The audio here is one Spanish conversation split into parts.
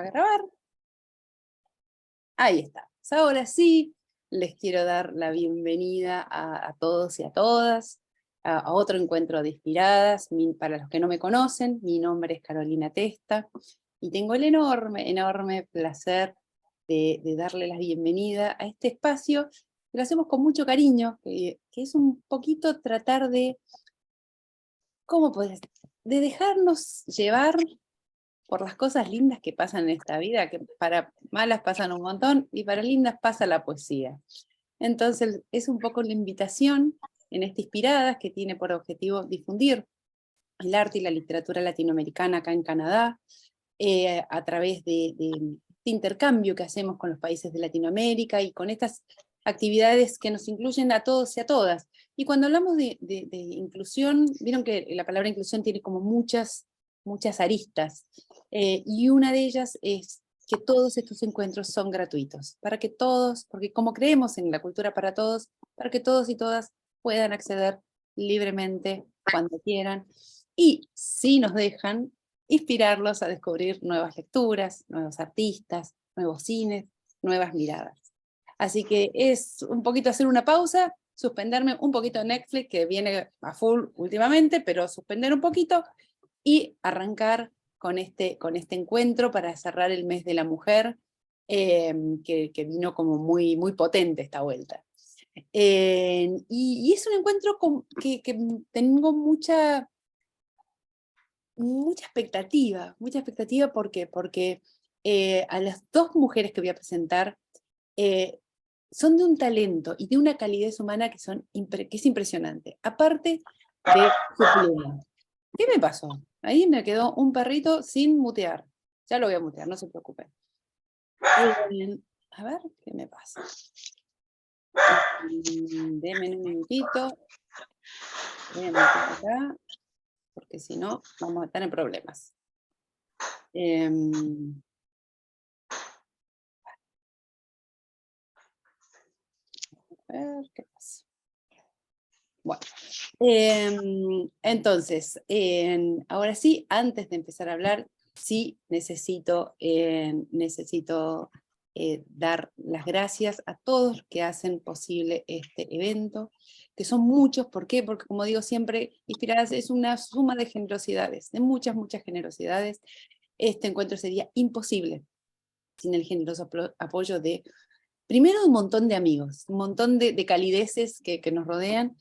a grabar. Ahí está. Ahora sí, les quiero dar la bienvenida a todos y a todas a otro encuentro de Inspiradas. Para los que no me conocen, mi nombre es Carolina Testa y tengo el enorme placer de darle la bienvenida a este espacio que lo hacemos con mucho cariño, que es un poquito tratar de, ¿cómo puedes? De dejarnos llevar por las cosas lindas que pasan en esta vida, que para malas pasan un montón y para lindas pasa la poesía. Entonces es un poco la invitación en este Inspiradas, que tiene por objetivo difundir el arte y la literatura latinoamericana acá en Canadá, a través de este intercambio que hacemos con los países de Latinoamérica y con estas actividades que nos incluyen a todos y a todas. Y cuando hablamos de inclusión, vieron que la palabra inclusión tiene como muchas aristas, y una de ellas es que todos estos encuentros son gratuitos, para que todos, porque como creemos en la cultura para todos, para que todos y todas puedan acceder libremente cuando quieran, y si nos dejan, inspirarlos a descubrir nuevas lecturas, nuevos artistas, nuevos cines, nuevas miradas. Así que es un poquito hacer una pausa, suspenderme un poquito de Netflix, que viene a full últimamente, pero suspender un poquito, y arrancar con este encuentro para cerrar el mes de la mujer, que vino como muy potente esta vuelta. Y es un encuentro que tengo mucha expectativa, porque a las dos mujeres que voy a presentar son de un talento y de una calidez humana que es impresionante, aparte de su pluma. ¿Qué me pasó? Ahí me quedó un perrito sin mutear. Ya lo voy a mutear, no se preocupen. A ver, ¿qué me pasa? Denme un minutito. Voy a mutear acá, porque si no, vamos a estar en problemas. A ver, ¿qué pasa? Bueno, entonces, ahora sí, antes de empezar a hablar, sí necesito dar las gracias a todos los que hacen posible este evento, que son muchos. ¿Por qué? Porque, como digo siempre, Inspiradas es una suma de generosidades, de muchas generosidades. Este encuentro sería imposible sin el generoso apoyo de, primero, un montón de amigos, un montón de calideces que nos rodean,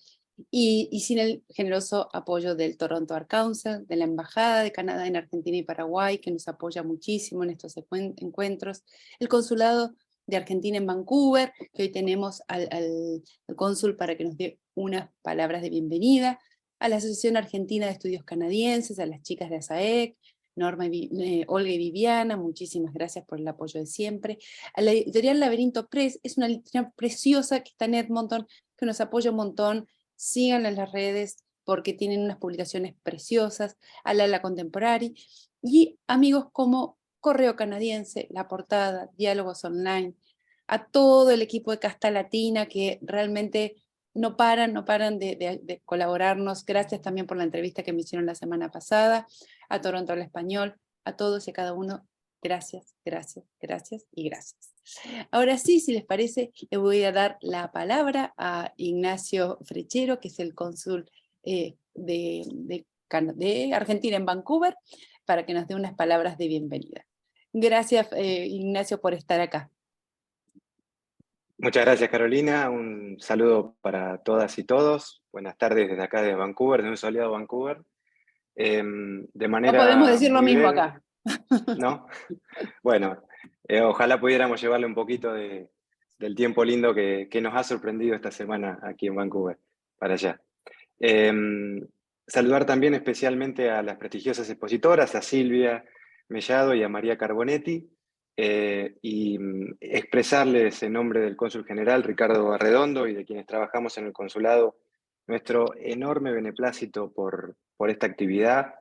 y sin el generoso apoyo del Toronto Art Council, de la Embajada de Canadá en Argentina y Paraguay, que nos apoya muchísimo en estos encuentros, el Consulado de Argentina en Vancouver, que hoy tenemos al cónsul para que nos dé unas palabras de bienvenida, a la Asociación Argentina de Estudios Canadienses, a las chicas de ASAEC, Norma, Olga y Viviana, muchísimas gracias por el apoyo de siempre. A la editorial Laberinto Press, es una editorial preciosa que está en Edmonton, que nos apoya un montón. Síganla en las redes porque tienen unas publicaciones preciosas, a la Contemporary, y amigos como Correo Canadiense, La Portada, Diálogos Online, a todo el equipo de Casta Latina que realmente no paran de colaborarnos. Gracias también por la entrevista que me hicieron la semana pasada, a Toronto al Español, a todos y a cada uno. Gracias y gracias. Ahora sí, si les parece, le voy a dar la palabra a Ignacio Frechero, que es el cónsul de Argentina en Vancouver, para que nos dé unas palabras de bienvenida. Gracias, Ignacio, por estar acá. Muchas gracias, Carolina. Un saludo para todas y todos. Buenas tardes desde acá de Vancouver, de un soleado Vancouver. De manera no podemos decir lo mismo breve, acá. ¿No? Bueno, ojalá pudiéramos llevarle un poquito del tiempo lindo que nos ha sorprendido esta semana aquí en Vancouver, para allá. Saludar también especialmente a las prestigiosas expositoras, a Silvia Mellado y a María Carbonetti, y expresarles en nombre del cónsul general Ricardo Arredondo y de quienes trabajamos en el consulado nuestro enorme beneplácito por esta actividad.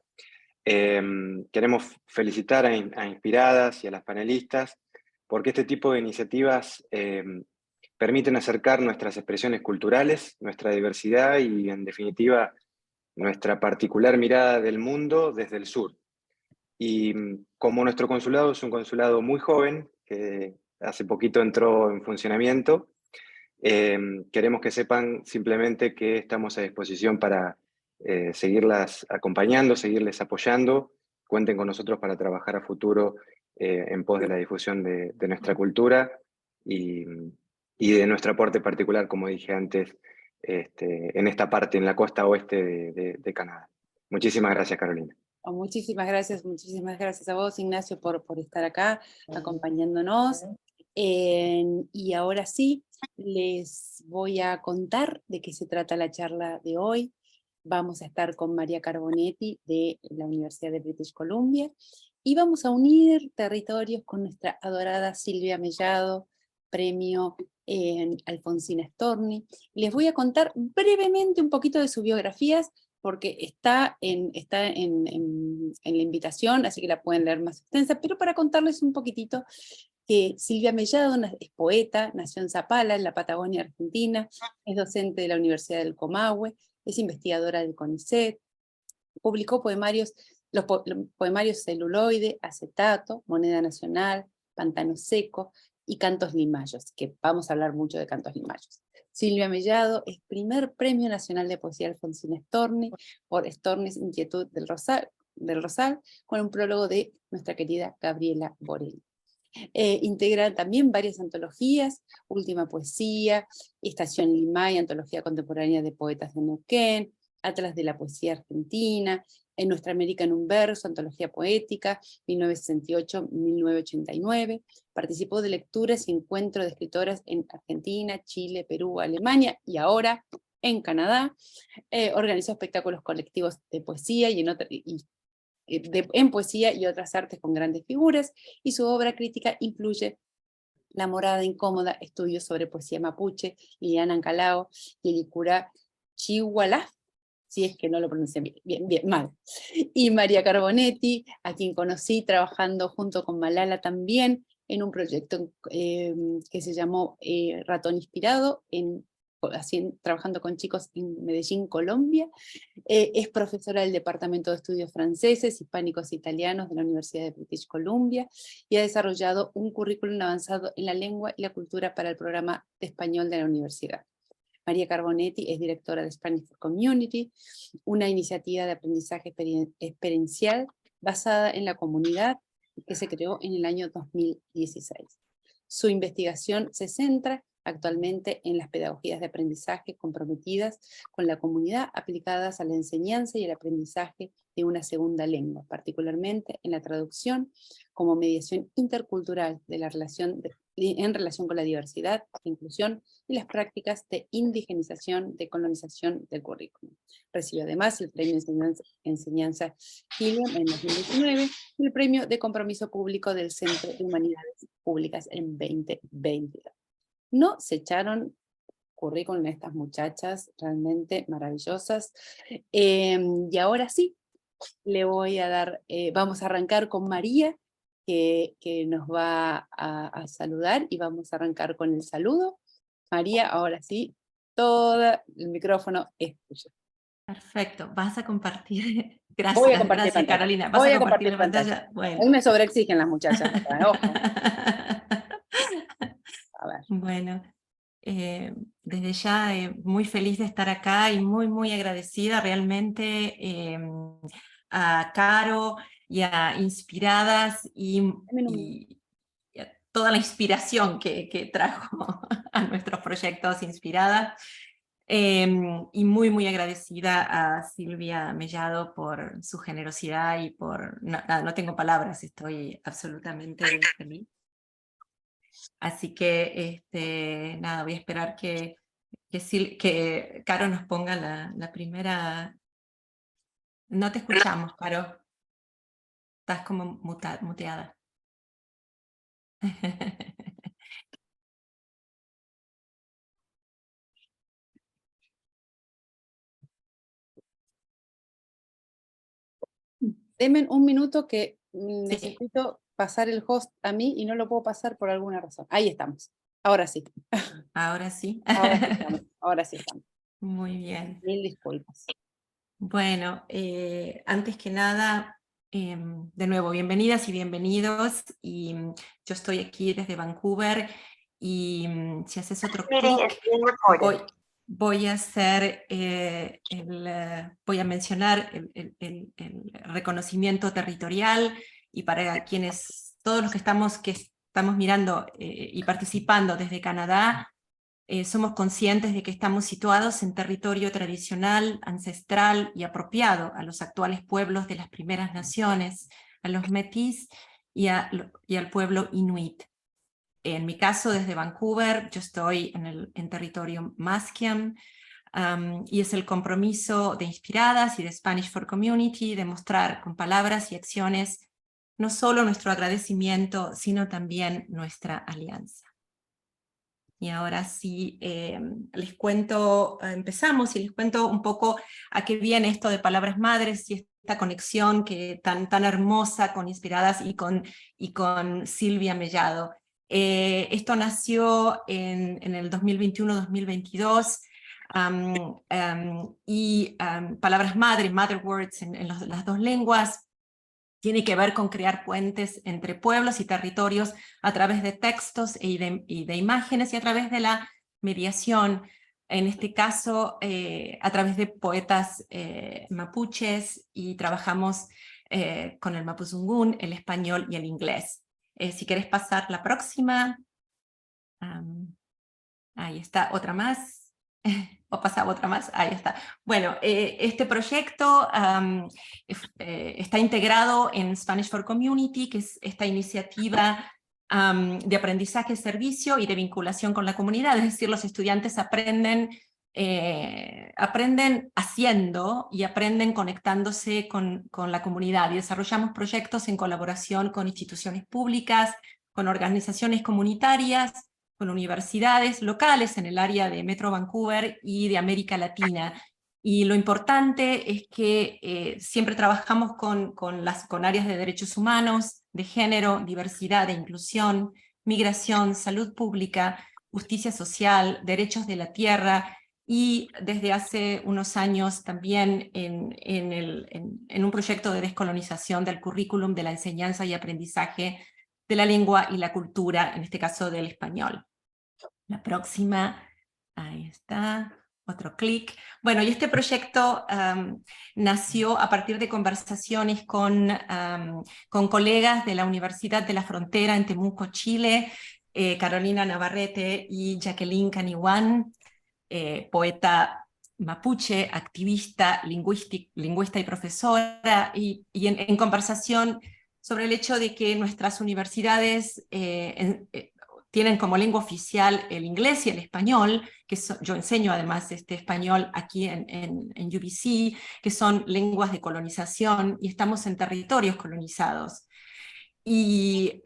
Queremos felicitar a Inspiradas y a las panelistas porque este tipo de iniciativas permiten acercar nuestras expresiones culturales, nuestra diversidad y, en definitiva, nuestra particular mirada del mundo desde el sur. Y como nuestro consulado es un consulado muy joven, que hace poquito entró en funcionamiento, queremos que sepan simplemente que estamos a disposición para seguirlas acompañando, seguirles apoyando. Cuenten con nosotros para trabajar a futuro en pos de la difusión de nuestra cultura y, y de nuestro aporte particular, como dije antes, en esta parte, en la costa oeste de Canadá. Muchísimas gracias, Carolina. Muchísimas gracias a vos, Ignacio, por estar acá, acompañándonos. Y ahora sí, les voy a contar de qué se trata la charla de hoy. Vamos a estar con María Carbonetti de la Universidad de British Columbia, y vamos a unir territorios con nuestra adorada Silvia Mellado, premio Alfonsina Storni. Les voy a contar brevemente un poquito de sus biografías, porque está en la invitación, así que la pueden leer más extensa, pero para contarles un poquitito que Silvia Mellado es poeta, nació en Zapala, en la Patagonia Argentina, es docente de la Universidad del Comahue, es investigadora del CONICET, publicó poemarios, los poemarios Celuloide, Acetato, Moneda Nacional, Pantano Seco y Cantos Limayos, que vamos a hablar mucho de Cantos Limayos. Silvia Mellado es primer Premio Nacional de Poesía Alfonsina Storni por Storni's Inquietud del Rosal, con un prólogo de nuestra querida Gabriela Borelli. Integra también varias antologías: Última Poesía, Estación Limay, Antología Contemporánea de Poetas de Neuquén, Atlas de la Poesía Argentina, En Nuestra América en un Verso, Antología Poética, 1968-1989, participó de lecturas y encuentros de escritoras en Argentina, Chile, Perú, Alemania y ahora en Canadá. Organizó espectáculos colectivos de poesía en poesía y otras artes con grandes figuras, y su obra crítica incluye La Morada Incómoda, estudios sobre poesía mapuche, Liliana Ancalao y Elicura Chihualá, si es que no lo pronuncié bien, mal. Y María Carbonetti, a quien conocí trabajando junto con Malala también, en un proyecto que se llamó Ratón Inspirado, trabajando con chicos en Medellín, Colombia. Es profesora del Departamento de Estudios Franceses, Hispánicos e Italianos de la Universidad de British Columbia, y ha desarrollado un currículum avanzado en la lengua y la cultura para el programa de español de la universidad. María Carbonetti es directora de Spanish for Community, una iniciativa de aprendizaje experiencial basada en la comunidad que se creó en el año 2016. Su investigación se centra actualmente en las pedagogías de aprendizaje comprometidas con la comunidad, aplicadas a la enseñanza y el aprendizaje de una segunda lengua, particularmente en la traducción como mediación intercultural de la en relación con la diversidad, la inclusión y las prácticas de indigenización, de colonización del currículum. Recibió además el Premio Enseñanza Gilliam en 2019 y el Premio de Compromiso Público del Centro de Humanidades Públicas en 2022. No se echaron currículum estas muchachas, realmente maravillosas. Y ahora sí, le voy a dar, vamos a arrancar con María, que nos va a saludar, y vamos a arrancar con el saludo. María, ahora sí, todo el micrófono es tuyo. Perfecto, vas a compartir. Voy a Gracias, compartir gracias pantalla. Carolina. ¿Vas Voy a a compartir compartir la pantalla. pantalla? Bueno. Hoy me sobreexigen las muchachas, ojo. A ver. Bueno, desde ya muy feliz de estar acá y muy, muy agradecida realmente a Caro y a Inspiradas y a toda la inspiración que trajo a nuestros proyectos Inspiradas. Y muy, muy agradecida a Silvia Mellado por su generosidad y por... No tengo palabras, estoy absolutamente feliz. Así que, nada, voy a esperar que Caro nos ponga la primera... No te escuchamos, Caro. Estás como muteada. Denme un minuto que necesito pasar el host a mí y no lo puedo pasar por alguna razón. Ahí estamos. Ahora sí. Ahora sí. Ahora sí estamos. Muy bien. Mil disculpas. Bueno, antes que nada, De nuevo, bienvenidas y bienvenidos. Y yo estoy aquí desde Vancouver. Y si haces otro clic, voy a hacer voy a mencionar el reconocimiento territorial. Y para todos los que estamos mirando y participando desde Canadá, somos conscientes de que estamos situados en territorio tradicional, ancestral y apropiado a los actuales pueblos de las primeras naciones, a los Métis y al pueblo Inuit. En mi caso, desde Vancouver, yo estoy en territorio Musqueam, y es el compromiso de Inspiradas y de Spanish for Community de mostrar con palabras y acciones no solo nuestro agradecimiento, sino también nuestra alianza. Y ahora sí, les cuento, empezamos y les cuento un poco a qué viene esto de Palabras Madres y esta conexión tan hermosa con Inspiradas y con Silvia Mellado. Esto nació en el 2021-2022, y Palabras Madres, Mother Words en las dos lenguas, tiene que ver con crear puentes entre pueblos y territorios a través de textos y de imágenes y a través de la mediación, en este caso a través de poetas mapuches, y trabajamos con el mapuzungún, el español y el inglés. Si querés pasar la próxima. Ahí está, otra más. O pasaba otra más, ahí está. Bueno, este proyecto está integrado en Spanish for Community, que es esta iniciativa de aprendizaje, servicio y de vinculación con la comunidad. Es decir, los estudiantes aprenden haciendo y aprenden conectándose con la comunidad. Y desarrollamos proyectos en colaboración con instituciones públicas, con organizaciones comunitarias, con universidades locales en el área de Metro Vancouver y de América Latina. Y lo importante es que siempre trabajamos con áreas de derechos humanos, de género, diversidad e inclusión, migración, salud pública, justicia social, derechos de la tierra, y desde hace unos años también en un proyecto de descolonización del currículum de la enseñanza y aprendizaje de la lengua y la cultura, en este caso del español. La próxima, ahí está, otro clic. Bueno, y este proyecto nació a partir de conversaciones con colegas de la Universidad de la Frontera en Temuco, Chile, Carolina Navarrete y Jacqueline Caniwan, poeta mapuche, activista, lingüista y profesora, y en conversación sobre el hecho de que nuestras universidades tienen como lengua oficial el inglés y el español, yo enseño además español aquí en UBC, que son lenguas de colonización, y estamos en territorios colonizados. Y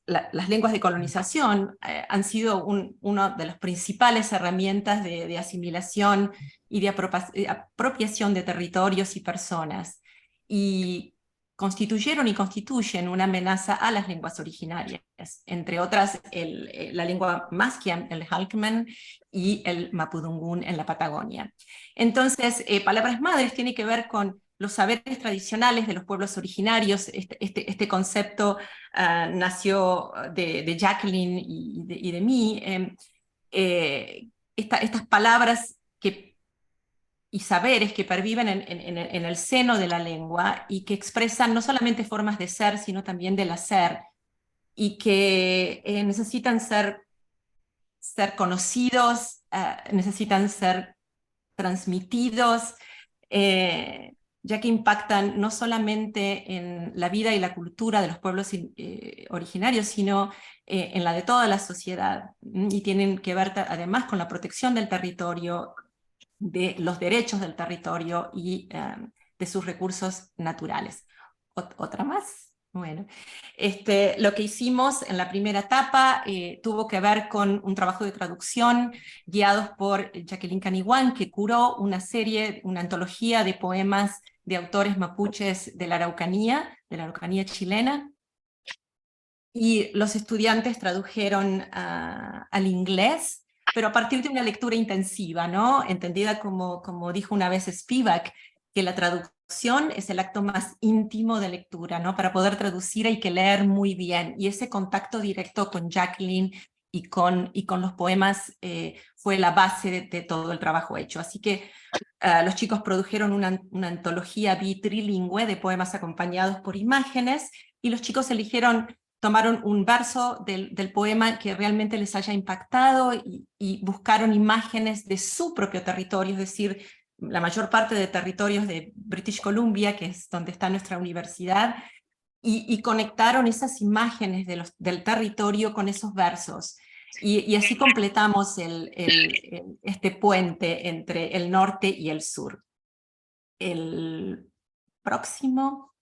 las lenguas de colonización han sido una de las principales herramientas de asimilación y de apropiación de territorios y personas, y constituyeron y constituyen una amenaza a las lenguas originarias, entre otras la lengua Musqueam, el Halkman, y el Mapudungún en la Patagonia. Entonces, Palabras Madres tiene que ver con los saberes tradicionales de los pueblos originarios. Este concepto nació de Jacqueline y de mí. Estas palabras y saberes que perviven en el seno de la lengua y que expresan no solamente formas de ser, sino también del hacer, y que necesitan ser conocidos, necesitan ser transmitidos, ya que impactan no solamente en la vida y la cultura de los pueblos originarios, sino en la de toda la sociedad, y tienen que ver además con la protección del territorio, de los derechos del territorio y de sus recursos naturales. ¿Otra más? Bueno, lo que hicimos en la primera etapa tuvo que ver con un trabajo de traducción guiados por Jacqueline Caniwan, que curó una antología de poemas de autores mapuches de la Araucanía chilena, y los estudiantes tradujeron al inglés, pero a partir de una lectura intensiva, ¿no? Entendida como dijo una vez Spivak, que la traducción traducción es el acto más íntimo de lectura, ¿no? Para poder traducir hay que leer muy bien, y ese contacto directo con Jacqueline y con los poemas fue la base de todo el trabajo hecho. Así que los chicos produjeron una antología bitrilingüe de poemas acompañados por imágenes, y los chicos tomaron un verso del poema que realmente les haya impactado y buscaron imágenes de su propio territorio, es decir, la mayor parte de territorios de British Columbia, que es donde está nuestra universidad, y conectaron esas imágenes del territorio con esos versos. Y así completamos este puente entre el norte y el sur. El próximo,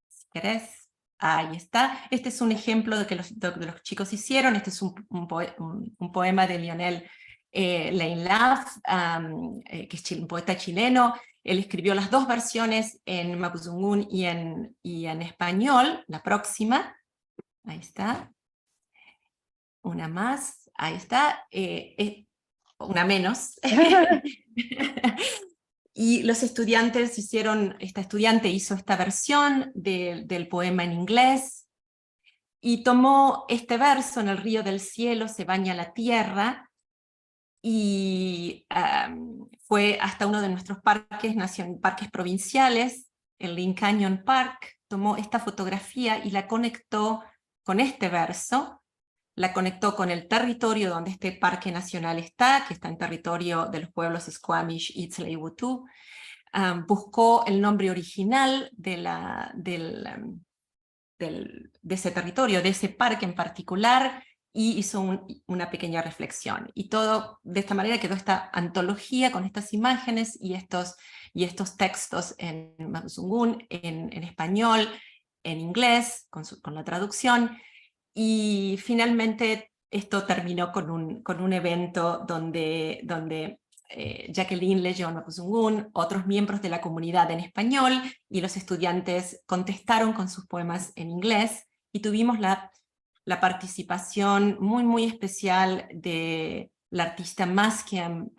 si querés, ahí está. Este es un ejemplo de de los chicos hicieron. Este es un poema de Lionel Leinlaf, que es un poeta chileno. Él escribió las dos versiones en mapudungún y en español. La próxima, ahí está. Una más, ahí está. Una menos. Y los estudiantes esta estudiante hizo esta versión del poema en inglés, y tomó este verso: en el río del cielo se baña la tierra, y fue hasta uno de nuestros parques provinciales, el Lynn Canyon Park, tomó esta fotografía y la conectó con este verso, la conectó con el territorio donde este parque nacional está, que está en territorio de los pueblos Squamish y Tsleil-Waututh. Buscó el nombre original de ese territorio, de ese parque en particular, y hizo una pequeña reflexión. Y todo de esta manera quedó esta antología con estas imágenes y estos textos en mapudungún, en español, en inglés, con la traducción. Y finalmente esto terminó con un evento donde Jacqueline leyó en mapudungún, otros miembros de la comunidad en español, y los estudiantes contestaron con sus poemas en inglés, y tuvimos la participación muy, muy especial de la artista Maskiam,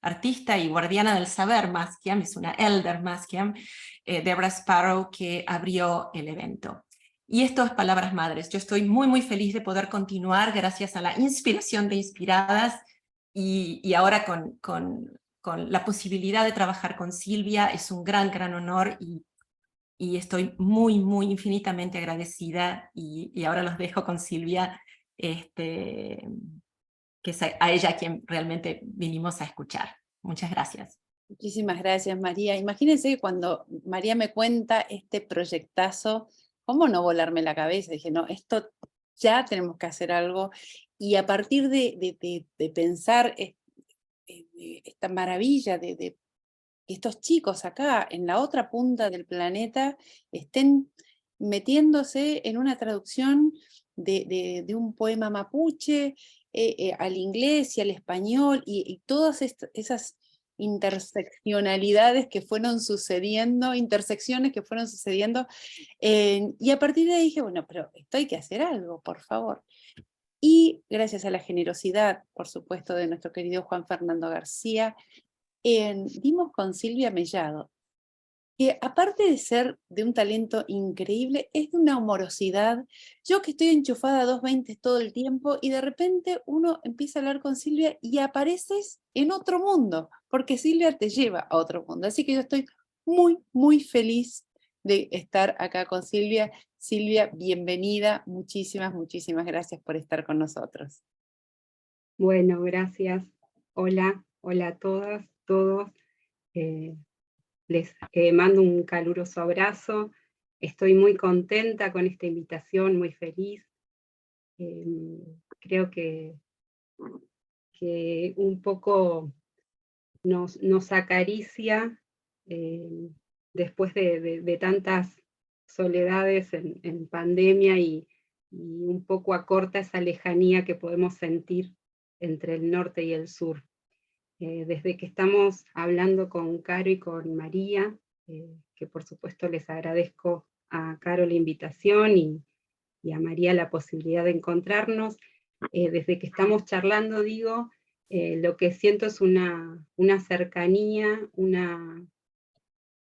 artista y guardiana del saber Maskiam, es una elder Maskiam, Deborah Sparrow, que abrió el evento. Y esto es Palabras Madres. Yo estoy muy, muy feliz de poder continuar gracias a la inspiración de Inspiradas, y ahora con la posibilidad de trabajar con Silvia. Es un gran, gran honor, y estoy muy, muy infinitamente agradecida, y ahora los dejo con Silvia, que es a ella a quien realmente vinimos a escuchar. Muchas gracias. Muchísimas gracias, María. Imagínense que cuando María me cuenta este proyectazo, ¿cómo no volarme la cabeza? Dije, no, esto ya tenemos que hacer algo. Y a partir de pensar esta maravilla de que estos chicos acá, en la otra punta del planeta, estén metiéndose en una traducción de un poema mapuche al inglés y al español, y todas esas interseccionalidades que fueron sucediendo, intersecciones que fueron sucediendo, y a partir de ahí dije, bueno, pero esto hay que hacer algo, por favor. Y gracias a la generosidad, por supuesto, de nuestro querido Juan Fernando García, dimos con Silvia Mellado, que aparte de ser de un talento increíble, es de una amorosidad. Yo que estoy enchufada a 220 todo el tiempo, y de repente uno empieza a hablar con Silvia y apareces en otro mundo, porque Silvia te lleva a otro mundo. Así que yo estoy muy, muy feliz de estar acá con Silvia. Silvia, bienvenida. Muchísimas, muchísimas gracias por estar con nosotros. Bueno, gracias. Hola, hola a todas, todos. Les mando un caluroso abrazo. Estoy muy contenta con esta invitación, muy feliz. Creo que un poco nos acaricia después de tantas soledades en pandemia, y un poco acorta esa lejanía que podemos sentir entre el norte y el sur. Desde que estamos hablando con Caro y con María, que por supuesto les agradezco a Caro la invitación y a María la posibilidad de encontrarnos, desde que estamos charlando, digo, lo que siento es una cercanía,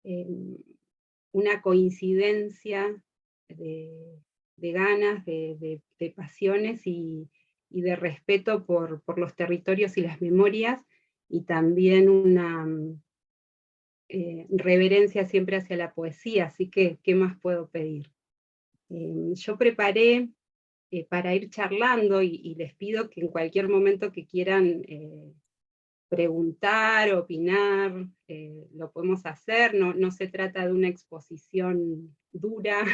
una coincidencia de ganas, de pasiones y de respeto por los territorios y las memorias, y también una reverencia siempre hacia la poesía, así que, ¿qué más puedo pedir? Yo preparé para ir charlando, y les pido que en cualquier momento que quieran preguntar, opinar, lo podemos hacer, no se trata de una exposición dura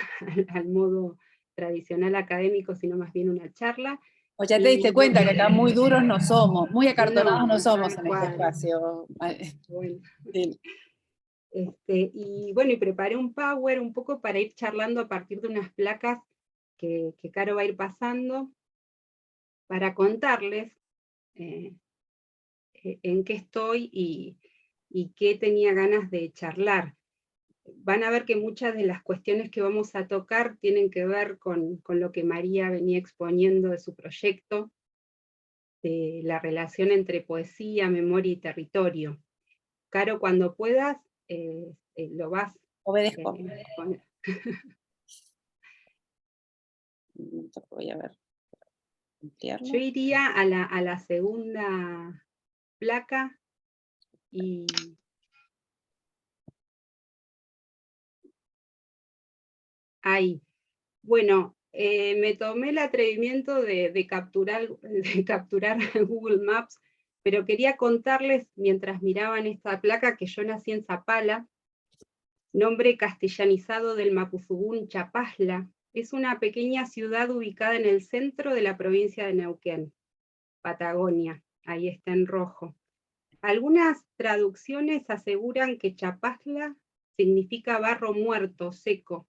al modo tradicional académico, sino más bien una charla. O ya te diste cuenta que acá muy duros no somos, muy acartonados no somos tal en este cual. espacio. Bueno. Sí. Y bueno, y preparé un power un poco para ir charlando a partir de unas placas que Caro va a ir pasando, para contarles en qué estoy y qué tenía ganas de charlar. Van a ver que muchas de las cuestiones que vamos a tocar tienen que ver con lo que María venía exponiendo de su proyecto, de la relación entre poesía, memoria y territorio. Caro, cuando puedas, lo vas Obedezco. poner. Voy a ver. Ampliarlo. Yo iría a la segunda placa y ahí. Bueno, me tomé el atrevimiento de capturar Google Maps, pero quería contarles, mientras miraban esta placa, que yo nací en Zapala, nombre castellanizado del mapuzugún Chapasla. Es una pequeña ciudad ubicada en el centro de la provincia de Neuquén, Patagonia, ahí está en rojo. Algunas traducciones aseguran que Chapasla significa barro muerto, seco.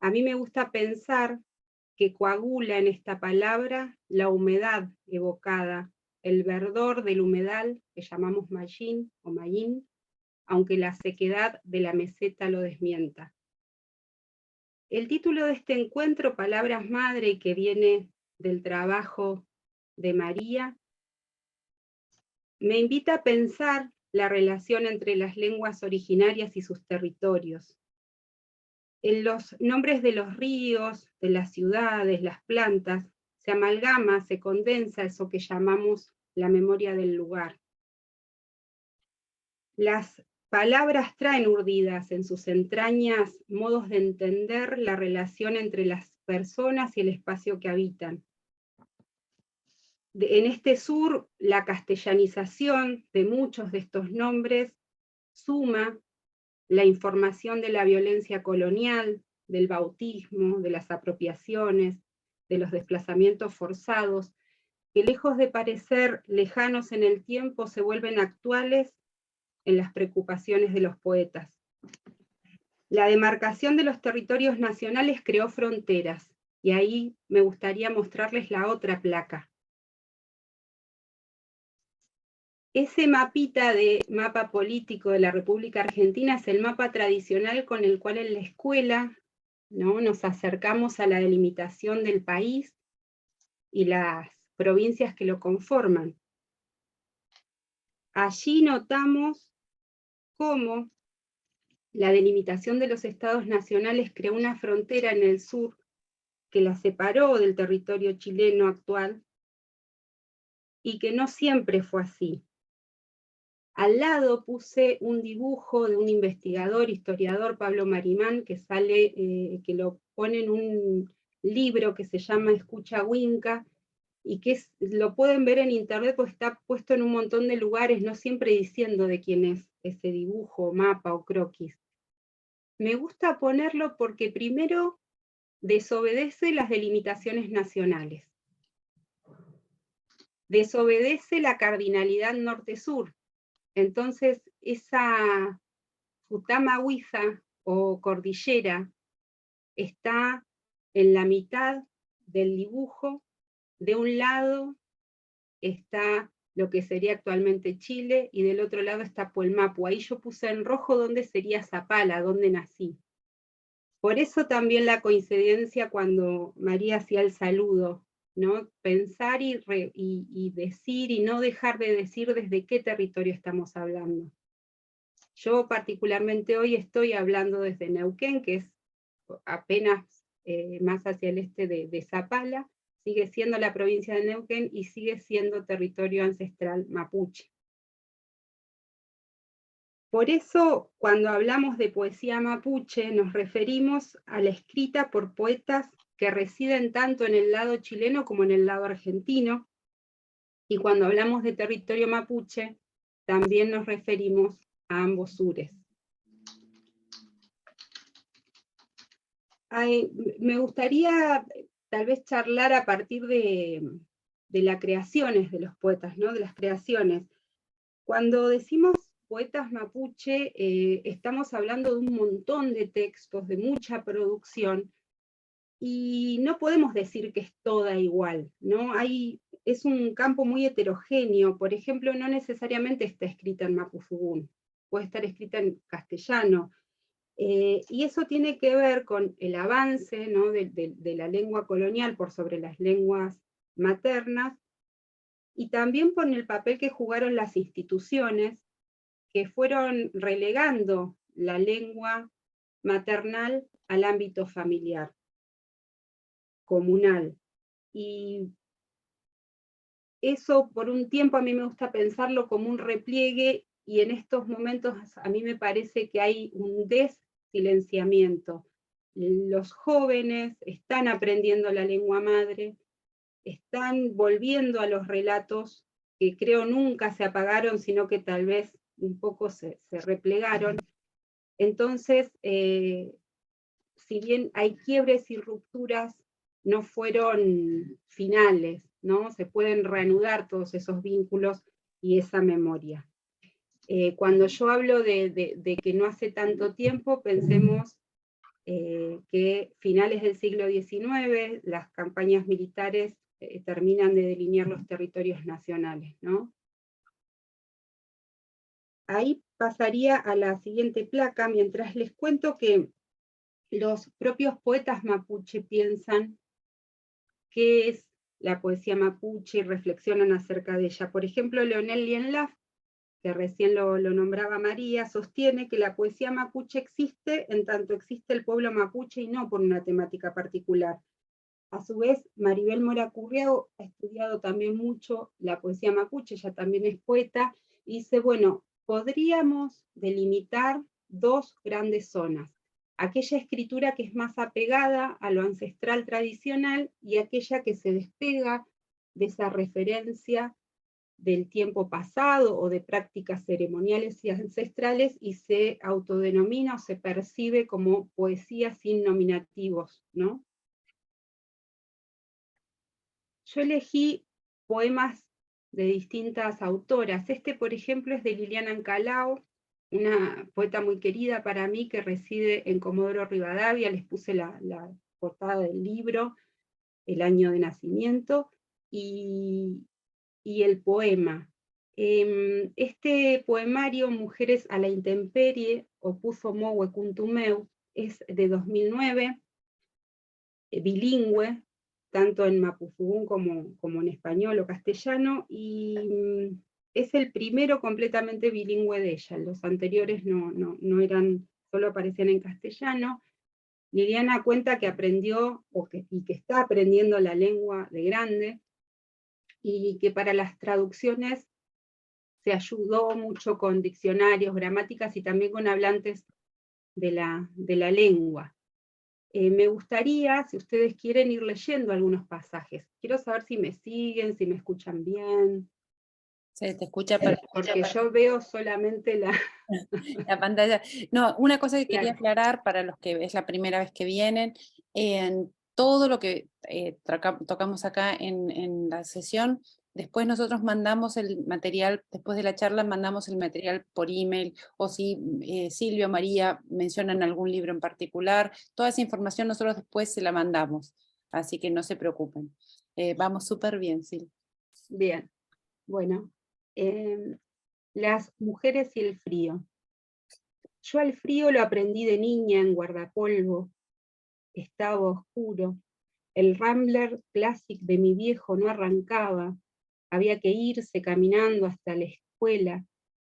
A mí me gusta pensar que coagula en esta palabra la humedad evocada, el verdor del humedal que llamamos mallín o mallín, aunque la sequedad de la meseta lo desmienta. El título de este encuentro, Palabras Madre, que viene del trabajo de María, me invita a pensar la relación entre las lenguas originarias y sus territorios. En los nombres de los ríos, de las ciudades, las plantas, se amalgama, se condensa eso que llamamos la memoria del lugar. Las palabras traen urdidas en sus entrañas modos de entender la relación entre las personas y el espacio que habitan. En este sur, la castellanización de muchos de estos nombres suma la información de la violencia colonial, del bautismo, de las apropiaciones, de los desplazamientos forzados, que lejos de parecer lejanos en el tiempo, se vuelven actuales en las preocupaciones de los poetas. La demarcación de los territorios nacionales creó fronteras, y ahí me gustaría mostrarles la otra placa. Ese mapa político de la República Argentina es el mapa tradicional con el cual en la escuela, ¿no?, nos acercamos a la delimitación del país y las provincias que lo conforman. Allí notamos cómo la delimitación de los estados nacionales creó una frontera en el sur que la separó del territorio chileno actual, y que no siempre fue así. Al lado puse un dibujo de un investigador, historiador, Pablo Marimán, que que lo pone en un libro que se llama Escucha Winca, y que lo pueden ver en internet porque está puesto en un montón de lugares, no siempre diciendo de quién es ese dibujo, mapa o croquis. Me gusta ponerlo porque primero desobedece las delimitaciones nacionales, desobedece la cardinalidad norte-sur. Entonces, esa Futama Huiza o cordillera está en la mitad del dibujo. De un lado está lo que sería actualmente Chile, y del otro lado está Puelmapu. Ahí yo puse en rojo dónde sería Zapala, dónde nací. Por eso también la coincidencia cuando María hacía el saludo, ¿no? Pensar y decir, y no dejar de decir desde qué territorio estamos hablando. Yo particularmente hoy estoy hablando desde Neuquén, que es apenas más hacia el este de Zapala, sigue siendo la provincia de Neuquén y sigue siendo territorio ancestral mapuche. Por eso, cuando hablamos de poesía mapuche, nos referimos a la escrita por poetas que residen tanto en el lado chileno como en el lado argentino, y cuando hablamos de territorio mapuche, también nos referimos a ambos sures. Me gustaría tal vez charlar a partir de las creaciones de los poetas, ¿no? De las creaciones. Cuando decimos poetas mapuche, estamos hablando de un montón de textos, de mucha producción, y no podemos decir que es toda igual, ¿no? Es un campo muy heterogéneo. Por ejemplo, no necesariamente está escrita en mapuzungún, puede estar escrita en castellano, y eso tiene que ver con el avance, ¿no? de la lengua colonial por sobre las lenguas maternas, y también por el papel que jugaron las instituciones, que fueron relegando la lengua maternal al ámbito familiar, comunal. Y eso por un tiempo a mí me gusta pensarlo como un repliegue, y en estos momentos a mí me parece que hay un silenciamiento. Los jóvenes están aprendiendo la lengua madre, están volviendo a los relatos que creo nunca se apagaron, sino que tal vez un poco se replegaron. Entonces, si bien hay quiebres y rupturas, no fueron finales, ¿no? Se pueden reanudar todos esos vínculos y esa memoria. Cuando yo hablo de que no hace tanto tiempo, pensemos que finales del siglo XIX, las campañas militares terminan de delinear los territorios nacionales, ¿no? Ahí pasaría a la siguiente placa, mientras les cuento que los propios poetas mapuche piensan qué es la poesía mapuche y reflexionan acerca de ella. Por ejemplo, Leonel Lienlaf, que recién lo nombraba María, sostiene que la poesía mapuche existe en tanto existe el pueblo mapuche y no por una temática particular. A su vez, Maribel Mora Curriao ha estudiado también mucho la poesía mapuche, ella también es poeta, y dice, bueno, podríamos delimitar dos grandes zonas: aquella escritura que es más apegada a lo ancestral tradicional y aquella que se despega de esa referencia del tiempo pasado o de prácticas ceremoniales y ancestrales y se autodenomina o se percibe como poesía sin nominativos, ¿no? Yo elegí poemas de distintas autoras. Este, por ejemplo, es de Liliana Ancalao, una poeta muy querida para mí que reside en Comodoro Rivadavia. Les puse la portada del libro, el año de nacimiento, y el poema. Este poemario, Mujeres a la Intemperie, Opuso Mowe Kuntumeu, es de 2009, bilingüe, tanto en mapuzungún como en español o castellano, y es el primero completamente bilingüe de ella. Los anteriores no eran, solo aparecían en castellano. Liliana cuenta que aprendió, y que está aprendiendo la lengua de grande, y que para las traducciones se ayudó mucho con diccionarios, gramáticas y también con hablantes de la lengua. Me gustaría, si ustedes quieren, ir leyendo algunos pasajes. Quiero saber si me siguen, si me escuchan bien. Se te escucha perfecto. Porque yo veo solamente La pantalla. No, una cosa que quería Claro. aclarar para los que es la primera vez que vienen, en todo lo que tocamos acá en la sesión, después nosotros mandamos el material, después de la charla mandamos el material por email, o si Silvia o María mencionan algún libro en particular, toda esa información nosotros después se la mandamos, así que no se preocupen. Vamos súper bien, Silvia. Bien, bueno. Las mujeres y el frío. Yo al frío lo aprendí de niña en guardapolvo. Estaba oscuro. El Rambler Classic de mi viejo no arrancaba. Había que irse caminando hasta la escuela.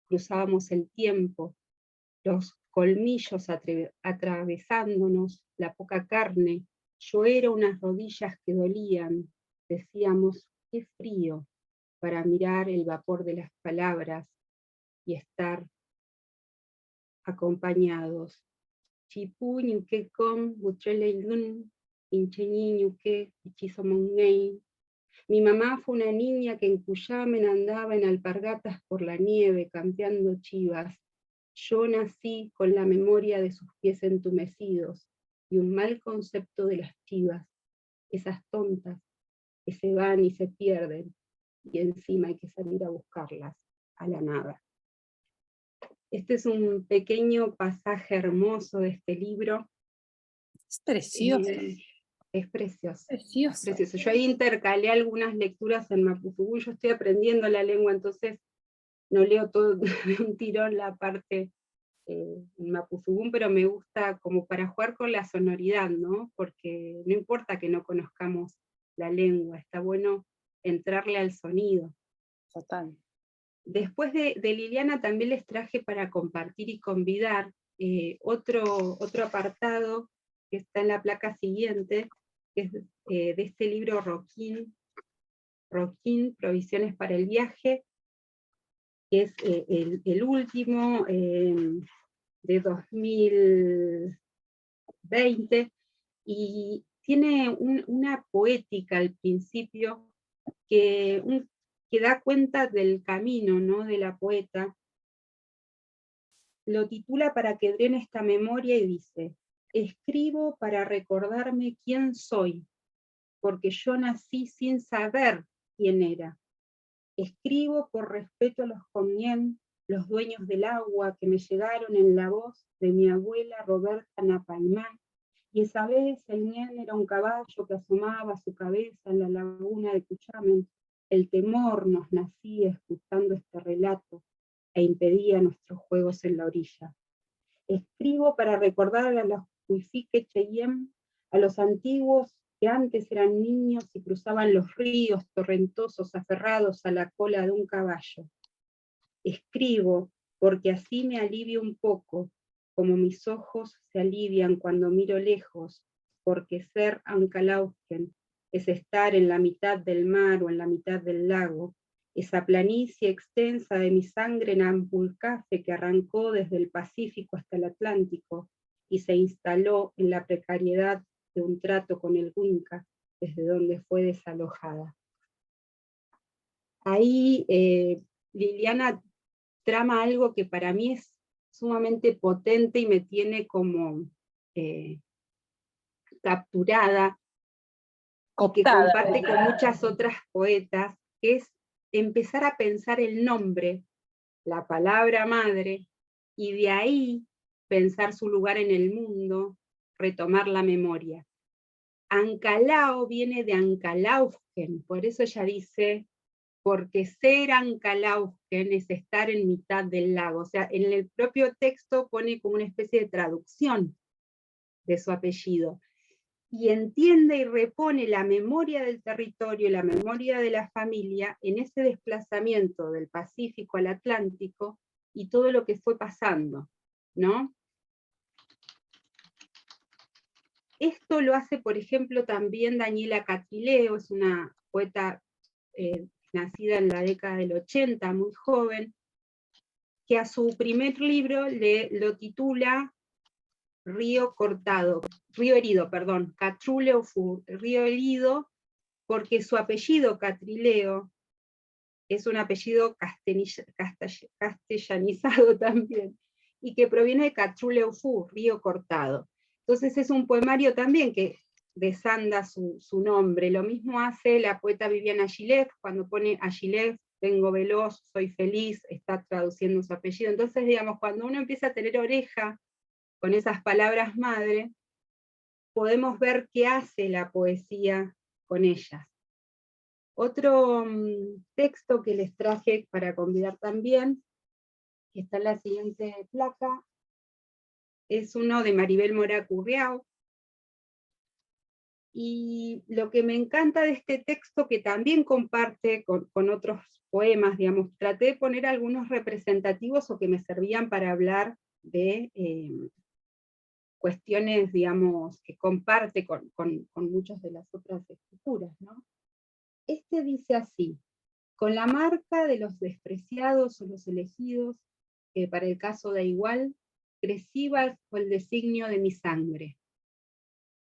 Cruzábamos el tiempo. los colmillos atravesándonos, la poca carne. Yo era unas rodillas que dolían, decíamos, qué frío, para mirar el vapor de las palabras y estar acompañados. Chipu ñuque con butreleilun, incheñi ñuque, ichizo mongay. Mi mamá fue una niña que en Cuyamen andaba en alpargatas por la nieve, campeando chivas. Yo nací con la memoria de sus pies entumecidos y un mal concepto de las chivas, esas tontas que se van y se pierden, y encima hay que salir a buscarlas a la nada. Este es un pequeño pasaje hermoso de este libro. Es precioso. Es precioso. Precioso. Es precioso. Yo ahí intercalé algunas lecturas en mapuzungún, yo estoy aprendiendo la lengua, entonces no leo todo de un tirón la parte en mapuzungún, pero me gusta como para jugar con la sonoridad, ¿no? Porque no importa que no conozcamos la lengua, está bueno entrarle al sonido. Total. Después de Liliana también les traje para compartir y convidar otro apartado que está en la placa siguiente, que es de este libro Roquín, Provisiones para el Viaje, que es el último de 2020, y tiene una poética al principio que da cuenta del camino, ¿no?, de la poeta. Lo titula Para que drene esta memoria y dice: escribo para recordarme quién soy, porque yo nací sin saber quién era. Escribo por respeto a los Comien, los dueños del agua que me llegaron en la voz de mi abuela Roberta Napaimán, y esa vez el Ñén era un caballo que asomaba su cabeza en la laguna de Cuyamen. El temor nos nacía escuchando este relato e impedía nuestros juegos en la orilla. Escribo para recordar a los Huifique Cheyenne, a los antiguos que antes eran niños y cruzaban los ríos torrentosos aferrados a la cola de un caballo. Escribo porque así me alivio un poco, como mis ojos se alivian cuando miro lejos, porque ser Ancalausken es estar en la mitad del mar o en la mitad del lago, esa planicie extensa de mi sangre en Ampulcafe que arrancó desde el Pacífico hasta el Atlántico y se instaló en la precariedad de un trato con el Huinca, desde donde fue desalojada. Ahí Liliana trama algo que para mí es sumamente potente y me tiene como capturada, que comparte con muchas otras poetas, que es empezar a pensar el nombre, la palabra madre, y de ahí pensar su lugar en el mundo, retomar la memoria. Ancalao viene de Ancalausken, por eso ella dice, porque ser Ancalausken es estar en mitad del lago. O sea, en el propio texto pone como una especie de traducción de su apellido. Y entiende y repone la memoria del territorio, la memoria de la familia, en ese desplazamiento del Pacífico al Atlántico, y todo lo que fue pasando, ¿no? Esto lo hace, por ejemplo, también Daniela Catrileo, es una poeta nacida en la década del 80, muy joven, que a su primer libro lo titula Río Herido, Catruleo Fu, Río Herido, porque su apellido Catrileo es un apellido castellanizado también, y que proviene de Catruleo Fu, Río Cortado. Entonces es un poemario también que desanda su nombre. Lo mismo hace la poeta Viviana Gilev, cuando pone a Gilev, vengo veloz, soy feliz, está traduciendo su apellido. Entonces, digamos, cuando uno empieza a tener oreja con esas palabras madre, podemos ver qué hace la poesía con ellas. Otro texto que les traje para convidar también, que está en la siguiente placa, es uno de Maribel Mora Curriao. Y lo que me encanta de este texto, que también comparte con otros poemas, digamos, traté de poner algunos representativos o que me servían para hablar de cuestiones, digamos, que comparte con muchas de las otras escrituras, ¿no? Este dice así: con la marca de los despreciados o los elegidos, que para el caso da igual, crecí bajo el designio de mi sangre.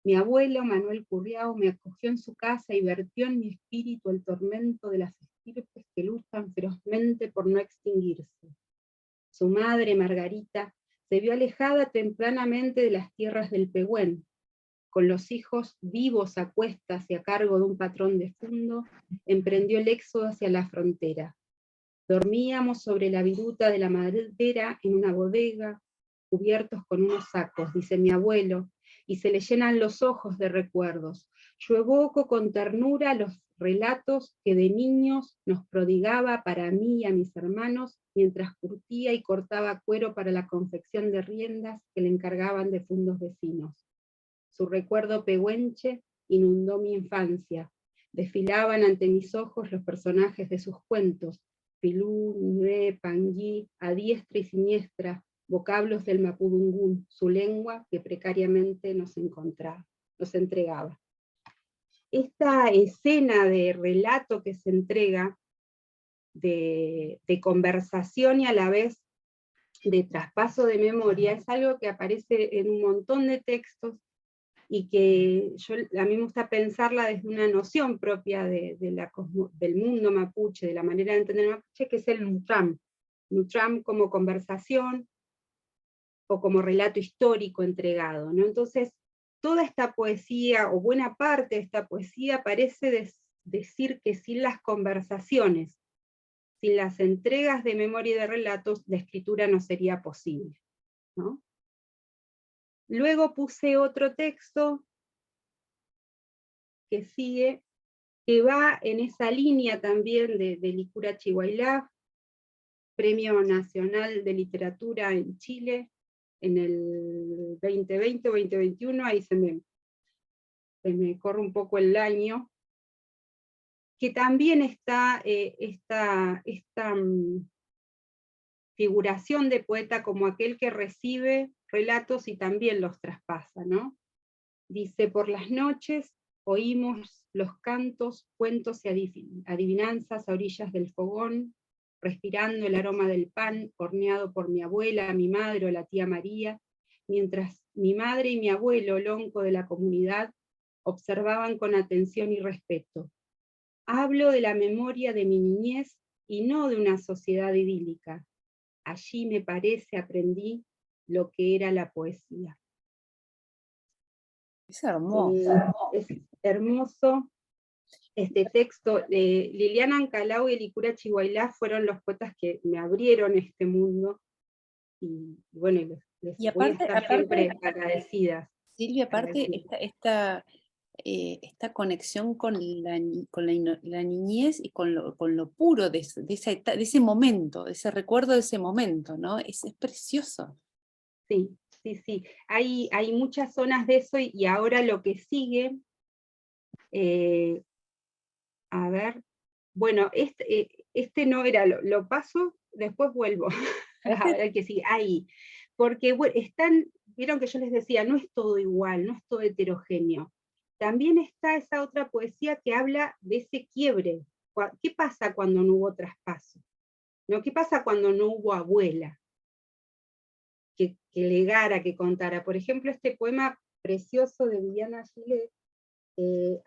Mi abuelo, Manuel Curriao, me acogió en su casa y vertió en mi espíritu el tormento de las estirpes que luchan ferozmente por no extinguirse. Su madre, Margarita, se vio alejada tempranamente de las tierras del Pehuen. Con los hijos vivos a cuestas y a cargo de un patrón de fundo, emprendió el éxodo hacia la frontera. Dormíamos sobre la viruta de la madera en una bodega, cubiertos con unos sacos, dice mi abuelo, y se le llenan los ojos de recuerdos. Yo evoco con ternura los relatos que de niños nos prodigaba para mí y a mis hermanos, mientras curtía y cortaba cuero para la confección de riendas que le encargaban de fundos vecinos. Su recuerdo pehuenche inundó mi infancia. Desfilaban ante mis ojos los personajes de sus cuentos, Pilú, Nivé, Panguí, a diestra y siniestra, vocablos del mapudungún, su lengua que precariamente nos entregaba. Esta escena de relato que se entrega, de conversación y a la vez de traspaso de memoria, es algo que aparece en un montón de textos, y que a mí me gusta pensarla desde una noción propia del mundo mapuche, de la manera de entender el mapuche, que es el Nutram. Nutram como conversación o como relato histórico entregado, ¿no? Entonces, toda esta poesía, o buena parte de esta poesía, parece decir que sin las conversaciones, sin las entregas de memoria y de relatos, la escritura no sería posible, ¿no? Luego puse otro texto que sigue, que va en esa línea también de Licura Chihuahua, Premio Nacional de Literatura en Chile, en el 2020 o 2021, ahí se me corre un poco el año, que también está esta figuración de poeta como aquel que recibe relatos y también los traspasa, ¿no? Dice: por las noches oímos los cantos, cuentos y adivinanzas a orillas del fogón, respirando el aroma del pan horneado por mi abuela, mi madre o la tía María, mientras mi madre y mi abuelo, lonco de la comunidad, observaban con atención y respeto. Hablo de la memoria de mi niñez y no de una sociedad idílica. Allí, me parece, aprendí lo que era la poesía. Es hermoso. Es hermoso este texto. Liliana Ancalao y Licura Chihuahua fueron los poetas que me abrieron este mundo, y bueno, les voy a estar siempre agradecidas. Silvia, aparte, esta conexión con la niñez y con lo puro de ese momento, de ese recuerdo de ese momento, ¿no? Es precioso. Sí, sí, sí. Hay muchas zonas de eso, y ahora lo que sigue, a ver, bueno, este no era, lo paso, después vuelvo. A ver el que sigue, ahí. Porque bueno, vieron que yo les decía, no es todo igual, no es todo heterogéneo. También está esa otra poesía que habla de ese quiebre. ¿Qué pasa cuando no hubo traspaso? ¿No? ¿Qué pasa cuando no hubo abuela que legara, que contara? Por ejemplo, este poema precioso de Viviana Gilet,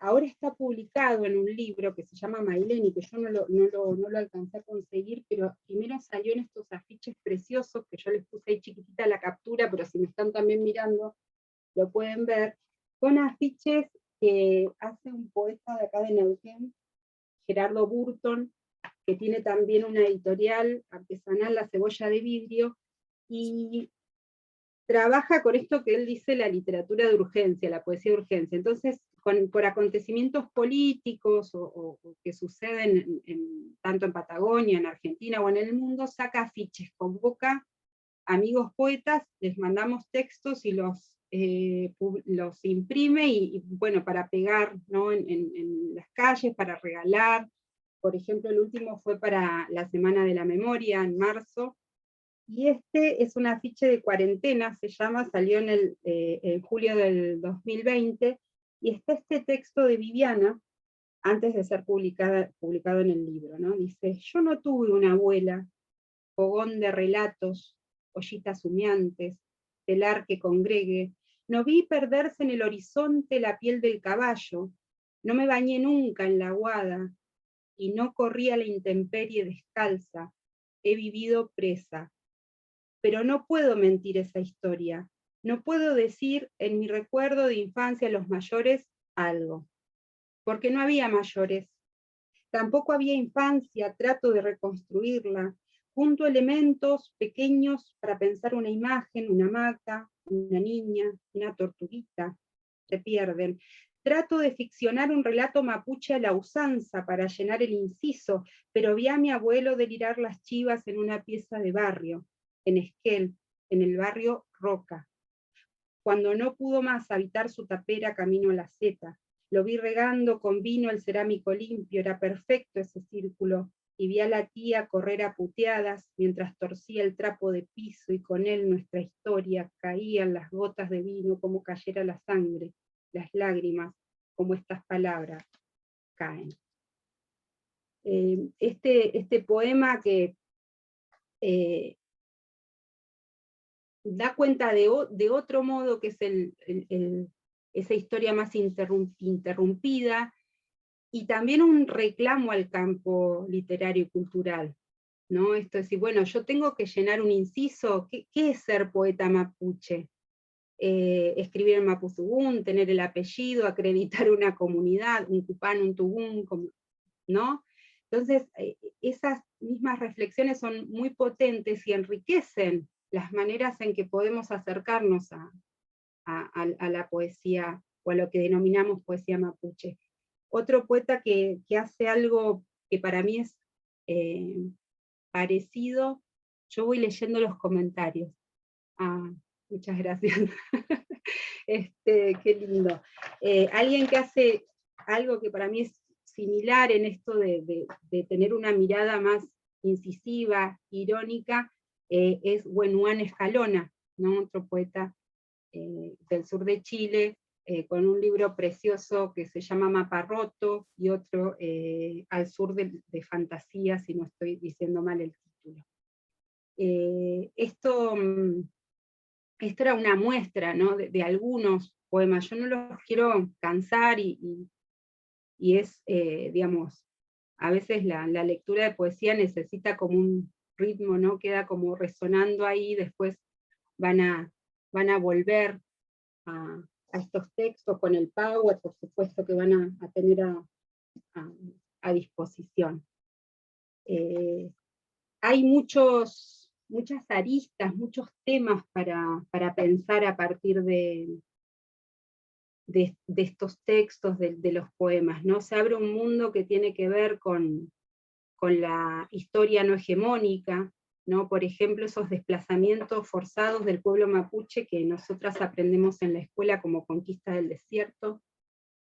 ahora está publicado en un libro que se llama Maileni, que yo no lo alcancé a conseguir, pero primero salió en estos afiches preciosos, que yo les puse ahí chiquitita la captura, pero si me están también mirando, lo pueden ver, con afiches que hace un poeta de acá de Neuquén, Gerardo Burton, que tiene también una editorial artesanal, La Cebolla de Vidrio, y trabaja con esto que él dice la literatura de urgencia, la poesía de urgencia. Entonces, por acontecimientos políticos o que suceden tanto en Patagonia, en Argentina o en el mundo, saca afiches, convoca amigos poetas, les mandamos textos y los imprime, y bueno, para pegar, ¿no? en las calles, para regalar. Por ejemplo, el último fue para la Semana de la Memoria, en marzo, Y este es un afiche de cuarentena, se llama, salió en julio del 2020, y está este texto de Viviana, antes de ser publicado en el libro, ¿no? Dice: yo no tuve una abuela, fogón de relatos, ollitas humeantes, telar que congregue, no vi perderse en el horizonte la piel del caballo, no me bañé nunca en la aguada, y no corrí a la intemperie descalza, he vivido presa. Pero no puedo mentir esa historia, no puedo decir en mi recuerdo de infancia a los mayores algo, porque no había mayores, tampoco había infancia, trato de reconstruirla, junto elementos pequeños para pensar una imagen, una hamaca, una niña, una tortuguita, se pierden. Trato de ficcionar un relato mapuche a la usanza para llenar el inciso, pero vi a mi abuelo delirar las chivas en una pieza de barrio, en Esquel, en el barrio Roca. Cuando no pudo más habitar su tapera camino a la Zeta, lo vi regando con vino el cerámico limpio, era perfecto ese círculo, y vi a la tía correr a puteadas mientras torcía el trapo de piso y con él nuestra historia, caían las gotas de vino como cayera la sangre, las lágrimas, como estas palabras caen. Este poema que da cuenta de otro modo, que es esa historia más interrumpida, y también un reclamo al campo literario y cultural, ¿no? Esto es decir, bueno, yo tengo que llenar un inciso, ¿qué es ser poeta mapuche? Escribir en mapuzugún, tener el apellido, acreditar una comunidad, un cupán, un tugún, ¿no? Entonces, esas mismas reflexiones son muy potentes y enriquecen las maneras en que podemos acercarnos a la poesía, o a lo que denominamos poesía mapuche. Otro poeta que hace algo que para mí es parecido, yo voy leyendo los comentarios. Muchas gracias. Qué lindo. Alguien que hace algo que para mí es similar en esto de tener una mirada más incisiva, irónica, es Huenuán Escalona, ¿no? Otro poeta del sur de Chile, con un libro precioso que se llama Maparroto, y otro al sur de Fantasía, si no estoy diciendo mal el título. Esto era una muestra, ¿no? de algunos poemas. Yo no los quiero cansar, y es, digamos, a veces la lectura de poesía necesita como un ritmo, ¿no? Queda como resonando ahí, después van a volver a estos textos con el Power, por supuesto, que van a tener a disposición. Hay muchas aristas, muchos temas para pensar a partir de estos textos, de los poemas, ¿no? Se abre un mundo que tiene que ver con la historia no hegemónica, ¿no? Por ejemplo, esos desplazamientos forzados del pueblo mapuche que nosotras aprendemos en la escuela como conquista del desierto,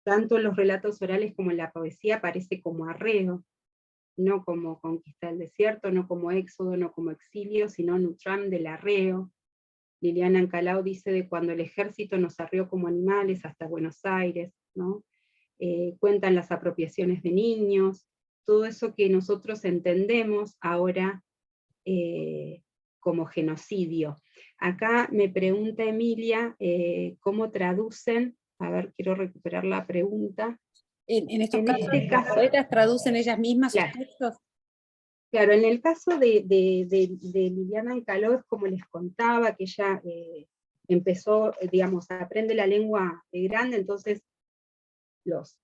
tanto en los relatos orales como en la poesía aparece como arreo, no como conquista del desierto, no como éxodo, no como exilio, sino Nutram del arreo. Liliana Ancalao dice de cuando el ejército nos arreó como animales hasta Buenos Aires, ¿no? Cuentan las apropiaciones de niños, todo eso que nosotros entendemos ahora como genocidio. Acá me pregunta Emilia cómo traducen, a ver, quiero recuperar la pregunta. En estos casos, este ¿las poetas traducen ellas mismas sus textos? Claro, en el caso de Liliana Ancalao, es como les contaba, que ella empezó, digamos, aprende la lengua de grande, entonces los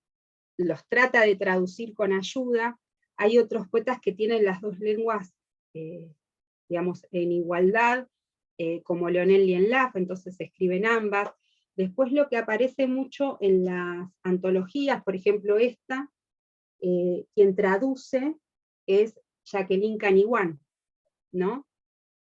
trata de traducir con ayuda. Hay otros poetas que tienen las dos lenguas, digamos, en igualdad, como Leonel Lienlaf, entonces escriben ambas. Después lo que aparece mucho en las antologías, por ejemplo esta, quien traduce es Jacqueline Caniguán, ¿no?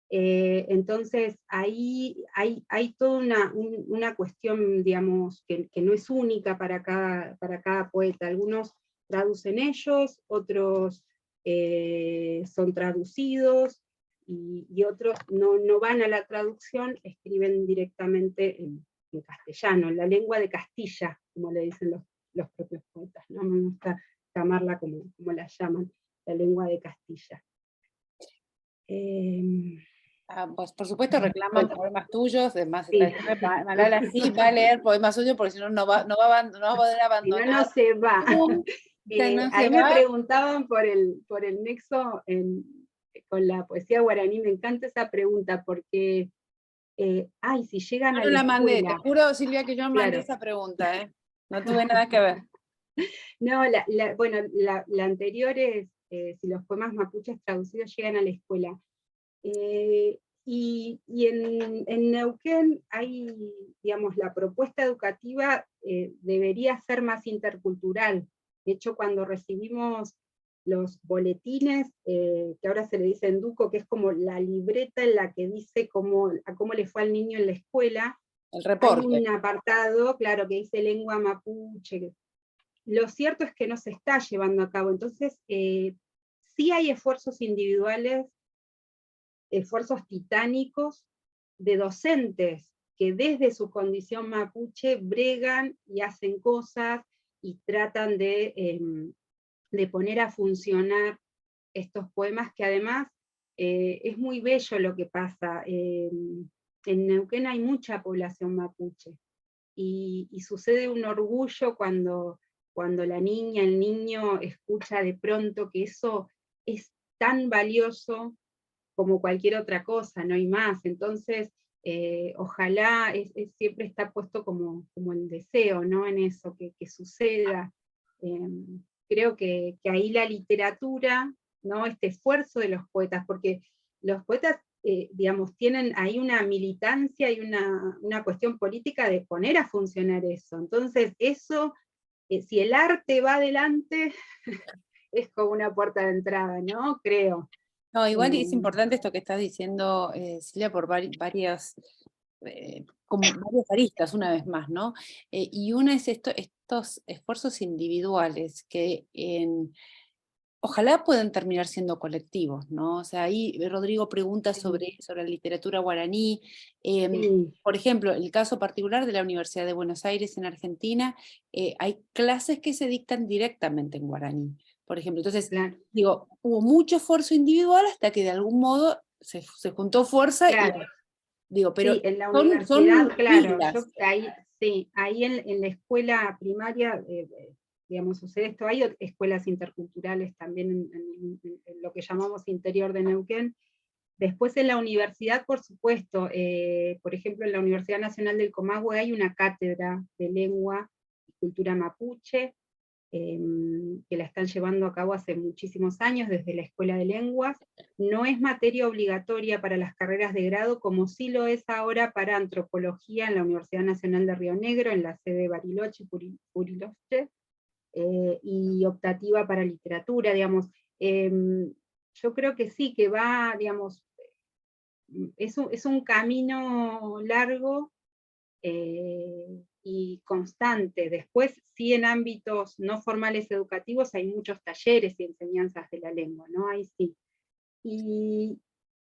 Entonces ahí hay toda una cuestión, digamos, que no es única para cada poeta. Algunos traducen ellos, otros son traducidos, y otros no van a la traducción, escriben directamente en castellano, en la lengua de Castilla, como le dicen los propios poetas, ¿no? Me gusta llamarla como la llaman, la lengua de Castilla. Pues por supuesto reclaman poemas tuyos, además Sí. Malala sí va a leer poemas suyos porque si no, no va a poder Si no, abandonar. no se va. No se Ahí me va. preguntaban por el nexo con la poesía guaraní, me encanta esa pregunta porque, si llegan Yo a no la la mandé, te escuela. juro, Silvia, que yo mandé Claro. esa pregunta, no tuve nada que ver. No, bueno, la anterior es si los poemas mapuches traducidos llegan a la escuela. Y en Neuquén hay, digamos, la propuesta educativa debería ser más intercultural. De hecho, cuando recibimos los boletines, que ahora se le dice Enduco, que es como la libreta en la que dice a cómo le fue al niño en la escuela, El hay reporte. un apartado, claro, que dice lengua mapuche. Lo cierto es que no se está llevando a cabo, entonces sí hay esfuerzos individuales, esfuerzos titánicos de docentes que desde su condición mapuche bregan y hacen cosas y tratan de poner a funcionar estos poemas, que además es muy bello lo que pasa. En Neuquén hay mucha población mapuche, y sucede un orgullo cuando la niña, el niño escucha de pronto que eso es tan valioso como cualquier otra cosa, no hay más. Entonces, ojalá, siempre está puesto como el deseo, ¿no? En eso, que suceda. Creo que ahí la literatura, ¿no? Este esfuerzo de los poetas, porque los poetas, digamos, tienen ahí una militancia y una cuestión política de poner a funcionar eso. Entonces, eso, si el arte va adelante, es como una puerta de entrada, ¿no? Creo. No, igual es importante esto que estás diciendo, Silvia, por varias aristas, una vez más, ¿no? Y una es estos esfuerzos individuales que ojalá puedan terminar siendo colectivos, ¿no? O sea, ahí Rodrigo pregunta sobre la literatura guaraní. Por ejemplo, el caso particular de la Universidad de Buenos Aires en Argentina, hay clases que se dictan directamente en guaraní, por ejemplo. Entonces, Claro. digo, hubo mucho esfuerzo individual hasta que de algún modo se juntó fuerza, Claro. pero sí, en la son universidad, claro, filas. ahí en la escuela primaria, digamos, sucede esto. Hay escuelas interculturales también en lo que llamamos interior de Neuquén. Después en la universidad, por supuesto, por ejemplo, en la Universidad Nacional del Comahue hay una cátedra de lengua y cultura mapuche, que la están llevando a cabo hace muchísimos años desde la Escuela de Lenguas. No es materia obligatoria para las carreras de grado, como sí lo es ahora para antropología en la Universidad Nacional de Río Negro, en la sede de Bariloche, Buriloche, y optativa para literatura, digamos. Yo creo que sí, que va, digamos, es un camino largo, y constante. Después, sí, en ámbitos no formales educativos hay muchos talleres y enseñanzas de la lengua, ¿no? Ahí sí. Y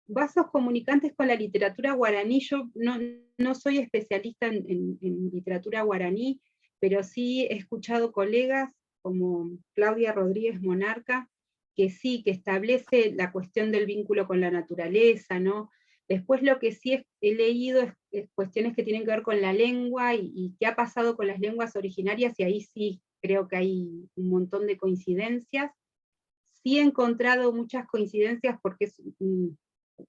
vasos comunicantes con la literatura guaraní, yo no soy especialista en literatura guaraní, pero sí he escuchado colegas como Claudia Rodríguez Monarca, que sí, que establece la cuestión del vínculo con la naturaleza, ¿no? Después lo que sí he leído es cuestiones que tienen que ver con la lengua y qué ha pasado con las lenguas originarias, y ahí sí creo que hay un montón de coincidencias. Sí he encontrado muchas coincidencias porque es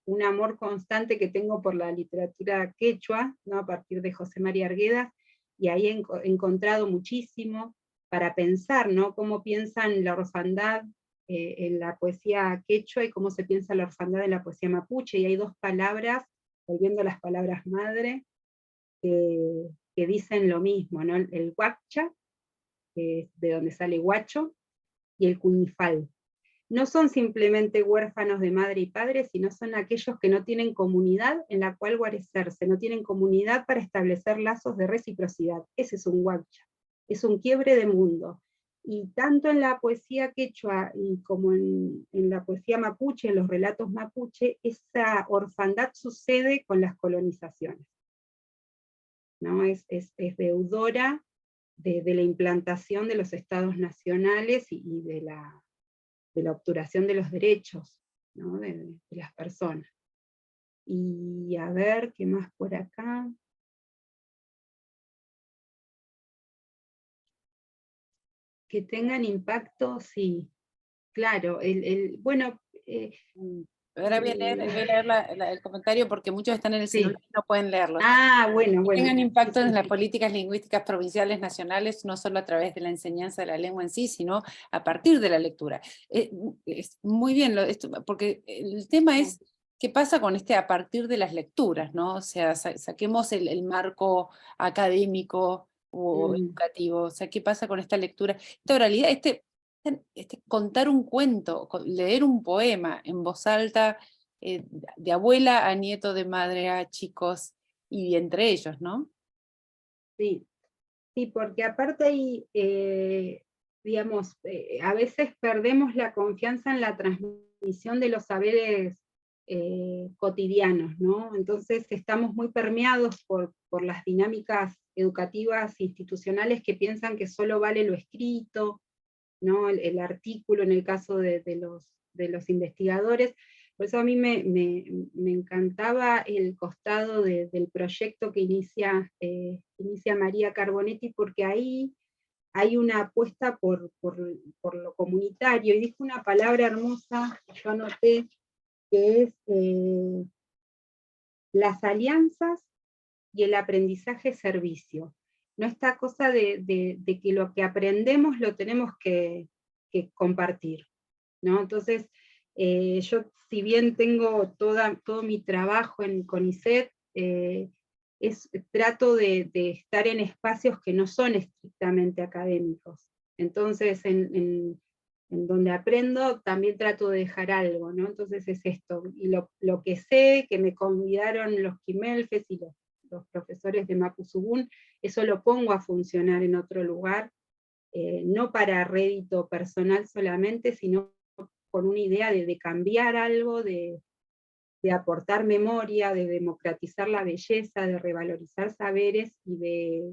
un amor constante que tengo por la literatura quechua, ¿no? A partir de José María Arguedas, y ahí he encontrado muchísimo para pensar, ¿no? Cómo piensan la orfandad en la poesía quechua y cómo se piensa la orfandad en la poesía mapuche, y hay dos palabras, volviendo a las palabras madre, que dicen lo mismo, ¿no? El huacha, que es de donde sale guacho, y el cuñifal. No son simplemente huérfanos de madre y padre, sino son aquellos que no tienen comunidad en la cual guarecerse, no tienen comunidad para establecer lazos de reciprocidad. Ese es un huacha, es un quiebre de mundo. Y tanto en la poesía quechua y como en la poesía mapuche, en los relatos mapuche, esa orfandad sucede con las colonizaciones, ¿no? Es deudora de la implantación de los estados nacionales y de la obturación de los derechos, ¿no? de las personas. Y a ver, ¿qué más por acá? Que tengan impacto, sí. Claro, bueno... Ahora voy a leer el comentario porque muchos están en el sí. celular y no pueden leerlo. Bueno, que bueno. tengan impacto sí. en las políticas lingüísticas provinciales, nacionales, no solo a través de la enseñanza de la lengua en sí, sino a partir de la lectura. Es muy bien, porque el tema es qué pasa con a partir de las lecturas, ¿no? O sea, saquemos el marco académico o educativo, o sea, qué pasa con esta lectura, esta oralidad, contar un cuento, leer un poema en voz alta, de abuela a nieto, de madre a chicos, y entre ellos, ¿no? Sí, sí, porque aparte ahí, digamos, a veces perdemos la confianza en la transmisión de los saberes cotidianos, ¿no? Entonces estamos muy permeados por las dinámicas educativas institucionales que piensan que solo vale lo escrito, ¿no? El artículo en el caso de los investigadores. Por eso a mí me encantaba el costado del proyecto que inicia María Carbonetti, porque ahí hay una apuesta por lo comunitario, y dijo una palabra hermosa que yo anoté, que es las alianzas y el aprendizaje servicio. No esta cosa de que lo que aprendemos lo tenemos que compartir, ¿no? Entonces, yo, si bien tengo todo mi trabajo en CONICET, trato de estar en espacios que no son estrictamente académicos. Entonces, en donde aprendo, también trato de dejar algo, ¿no? Entonces es esto, y lo que sé, que me convidaron los quimelfes y los profesores de Mapuzugún, eso lo pongo a funcionar en otro lugar, no para rédito personal solamente, sino con una idea de cambiar algo, de aportar memoria, de democratizar la belleza, de revalorizar saberes, y de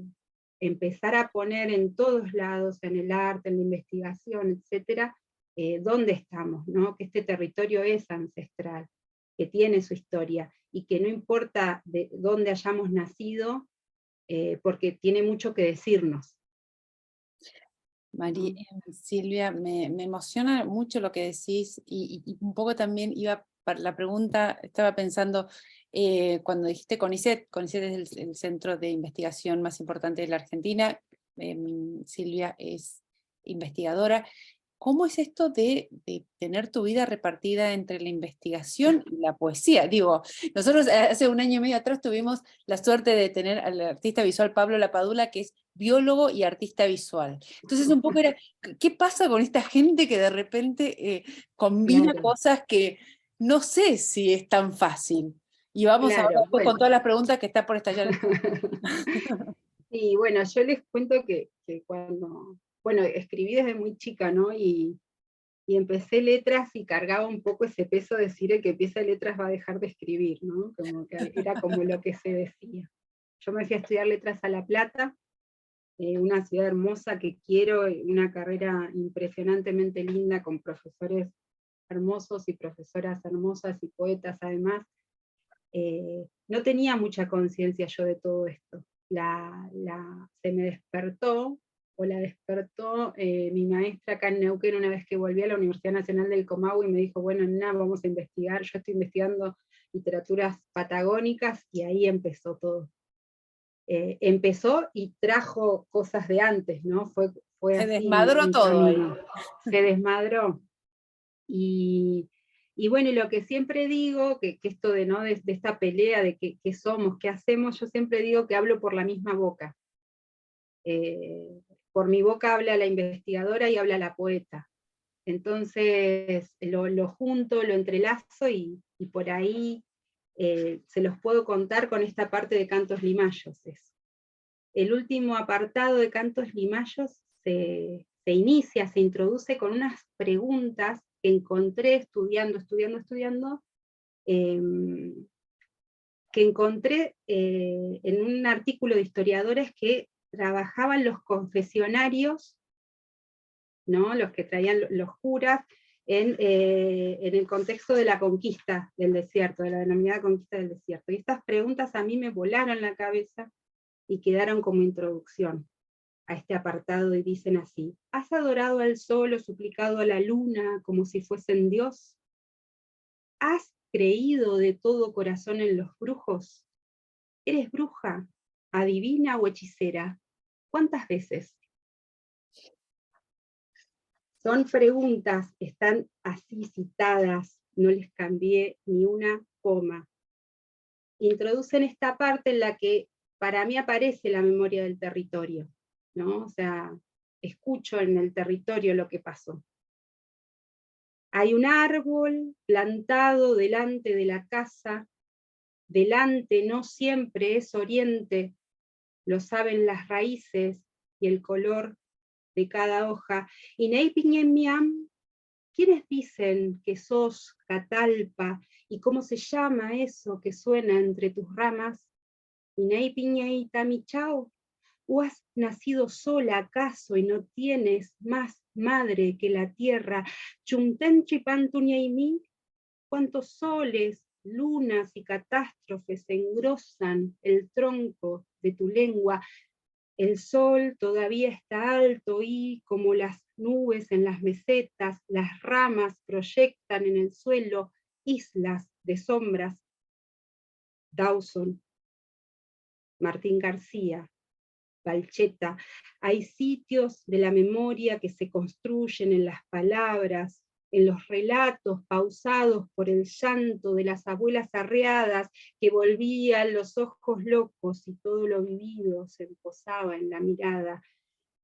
empezar a poner en todos lados, en el arte, en la investigación, etcétera, dónde estamos, ¿no? Que este territorio es ancestral, que tiene su historia, y que no importa de dónde hayamos nacido, porque tiene mucho que decirnos. Silvia, me emociona mucho lo que decís, y un poco también iba para la pregunta, estaba pensando, cuando dijiste CONICET es el centro de investigación más importante de la Argentina, Silvia es investigadora. ¿Cómo es esto de tener tu vida repartida entre la investigación y la poesía? Digo, nosotros hace un año y medio atrás tuvimos la suerte de tener al artista visual Pablo Lapadula, que es biólogo y artista visual. Entonces un poco era, ¿qué pasa con esta gente que de repente combina cosas que no sé si es tan fácil? Y vamos ahora con todas las preguntas que está por estallar. Sí, bueno, yo les cuento que cuando, bueno, escribí desde muy chica, ¿no? Y empecé letras y cargaba un poco ese peso de decir el que empieza letras va a dejar de escribir, ¿no? Como que era como lo que se decía. Yo me fui a estudiar letras a La Plata, una ciudad hermosa que quiero, una carrera impresionantemente linda, con profesores hermosos y profesoras hermosas y poetas además. No tenía mucha conciencia yo de todo esto. Se me despertó, o la despertó mi maestra acá en Neuquén una vez que volví a la Universidad Nacional del Comahue, y me dijo, bueno, nada, vamos a investigar, yo estoy investigando literaturas patagónicas, y ahí empezó todo. Empezó y trajo cosas de antes, ¿no? Fue Se así desmadró todo ahí. Se desmadró. Y bueno, y lo que siempre digo, que esto de, ¿no? de esta pelea de qué somos, qué hacemos, yo siempre digo que hablo por la misma boca. Por mi boca habla la investigadora y habla la poeta. Entonces lo junto, lo entrelazo, y por ahí se los puedo contar con esta parte de Cantos Limayos. El último apartado de Cantos Limayos se se inicia, se introduce con unas preguntas que encontré estudiando, que encontré en un artículo de historiadores que trabajaban los confesionarios, ¿no? Los que traían los curas, en el contexto de la conquista del desierto, de la denominada conquista del desierto. Y estas preguntas a mí me volaron la cabeza y quedaron como introducción a este apartado, y dicen así: ¿has adorado al sol o suplicado a la luna como si fuesen Dios? ¿Has creído de todo corazón en los brujos? ¿Eres bruja, adivina o hechicera? ¿Cuántas veces? Son preguntas que están así citadas, no les cambié ni una coma. Introducen esta parte en la que para mí aparece la memoria del territorio, ¿no? O sea, escucho en el territorio lo que pasó. Hay un árbol plantado delante de la casa, delante no siempre es oriente, lo saben las raíces y el color de cada hoja. Y Neipiñemiam, ¿quiénes dicen que sos Catalpa? ¿Y cómo se llama eso que suena entre tus ramas? Y Neipiñeita Michao, ¿o has nacido sola acaso y no tienes más madre que la tierra? Chuntenchi Pantuñaimi, ¿cuántos soles, lunas y catástrofes engrosan el tronco de tu lengua? El sol todavía está alto y, como las nubes en las mesetas, las ramas proyectan en el suelo islas de sombras. Dawson, Martín García, Balcheta, hay sitios de la memoria que se construyen en las palabras, en los relatos pausados por el llanto de las abuelas arreadas que volvían los ojos locos y todo lo vivido se posaba en la mirada.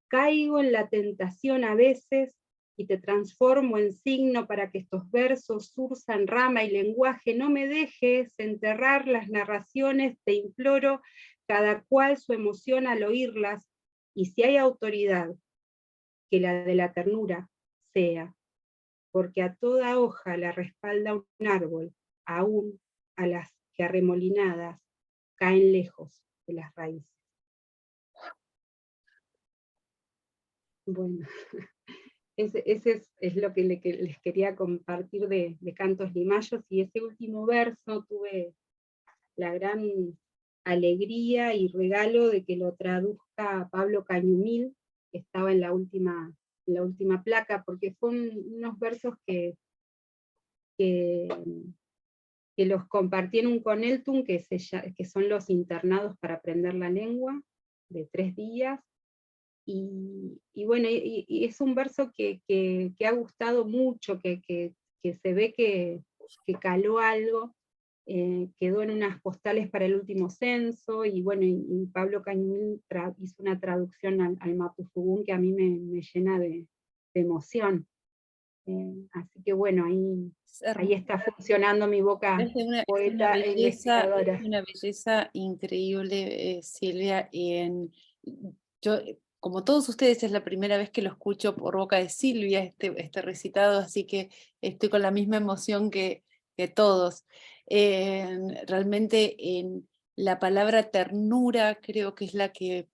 Caigo en la tentación a veces y te transformo en signo para que estos versos surzan rama y lenguaje. No me dejes enterrar las narraciones, te imploro, cada cual su emoción al oírlas, y si hay autoridad, que la de la ternura sea, porque a toda hoja la respalda un árbol, aún a las que arremolinadas caen lejos de las raíces. Bueno, ese es lo que les quería compartir de Cantos Limayos, y ese último verso tuve la gran alegría y regalo de que lo traduzca Pablo Cañumil, que estaba en la última placa, porque fueron unos versos que los compartí en un Coneltum, que son los internados para aprender la lengua, de 3 días, y bueno, y es un verso que ha gustado mucho, que se ve que caló algo. Quedó en unas postales para el último censo, y bueno, y Pablo Cañumil hizo una traducción al mapuzungún que a mí me llena de emoción. Así que bueno, ahí está funcionando mi boca poeta e investigadora. Es una belleza increíble, Silvia. Yo, como todos ustedes, es la primera vez que lo escucho por boca de Silvia, este recitado, así que estoy con la misma emoción que todos. Realmente en la palabra ternura creo que es la que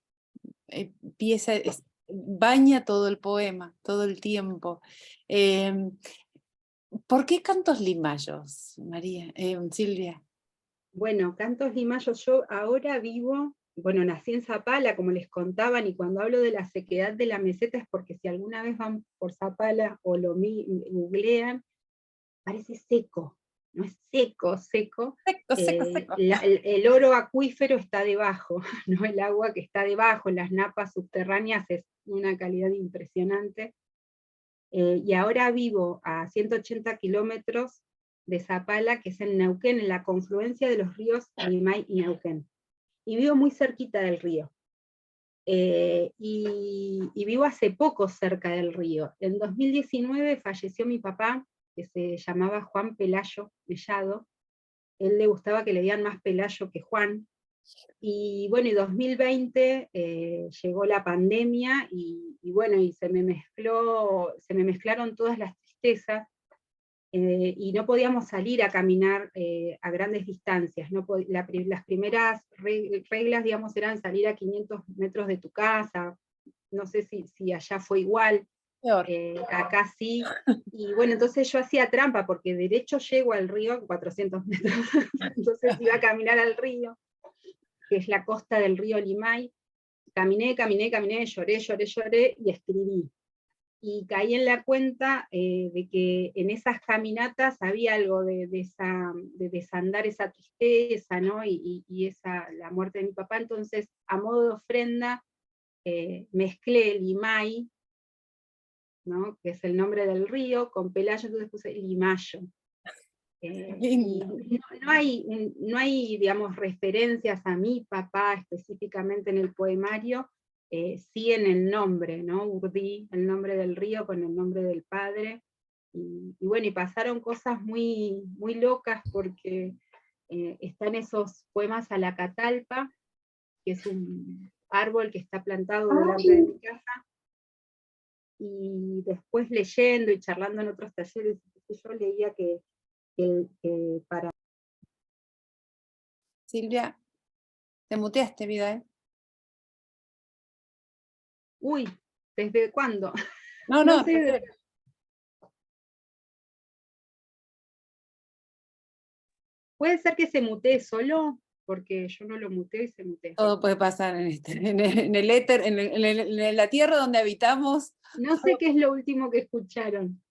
baña todo el poema, todo el tiempo. ¿Por qué Cantos Limayos, Silvia? Bueno, Cantos Limayos, yo ahora vivo, bueno, nací en Zapala, como les contaban, y cuando hablo de la sequedad de la meseta es porque si alguna vez van por Zapala o lo googlean, parece seco, no es seco. Seco. El oro acuífero está debajo, ¿no? El agua que está debajo, las napas subterráneas, es una calidad impresionante. Y ahora vivo a 180 kilómetros de Zapala, que es en Neuquén, en la confluencia de los ríos Limay y Neuquén. Y vivo muy cerquita del río. Y vivo hace poco cerca del río. En 2019 falleció mi papá, que se llamaba Juan Pelayo Mellado. Él le gustaba que le digan más Pelayo que Juan, Y bueno, y 2020 llegó la pandemia y bueno, y se me mezclaron todas las tristezas, y no podíamos salir a caminar a grandes distancias. Las primeras reglas, digamos, eran salir a 500 metros de tu casa. No sé si allá fue igual. Peor. Acá sí. Y bueno, entonces yo hacía trampa, porque derecho llego al río en 400 metros. Entonces iba a caminar al río, que es la costa del río Limay. Caminé, lloré y escribí. Y caí en la cuenta de que en esas caminatas había algo de desandar esa tristeza, ¿no? Y la muerte de mi papá. Entonces, a modo de ofrenda, mezclé Limay, ¿no? Que es el nombre del río, con Pelayo, entonces puse Limayo. Y no hay, digamos, referencias a mi papá específicamente en el poemario, sí en el nombre, ¿no? Urdí el nombre del río con el nombre del padre, y bueno, y pasaron cosas muy, muy locas, porque están esos poemas a la catalpa, que es un árbol que está plantado delante de mi casa, y después leyendo y charlando en otros talleres, yo leía que para... Silvia, te muteaste, vida, ¿eh? Uy, ¿desde cuándo? No, No no, sé. Puede ser que se mutee solo, porque yo no lo muteo y se mutea. todo puede pasar en el éter, en la tierra donde habitamos. No sé qué es lo último que escucharon.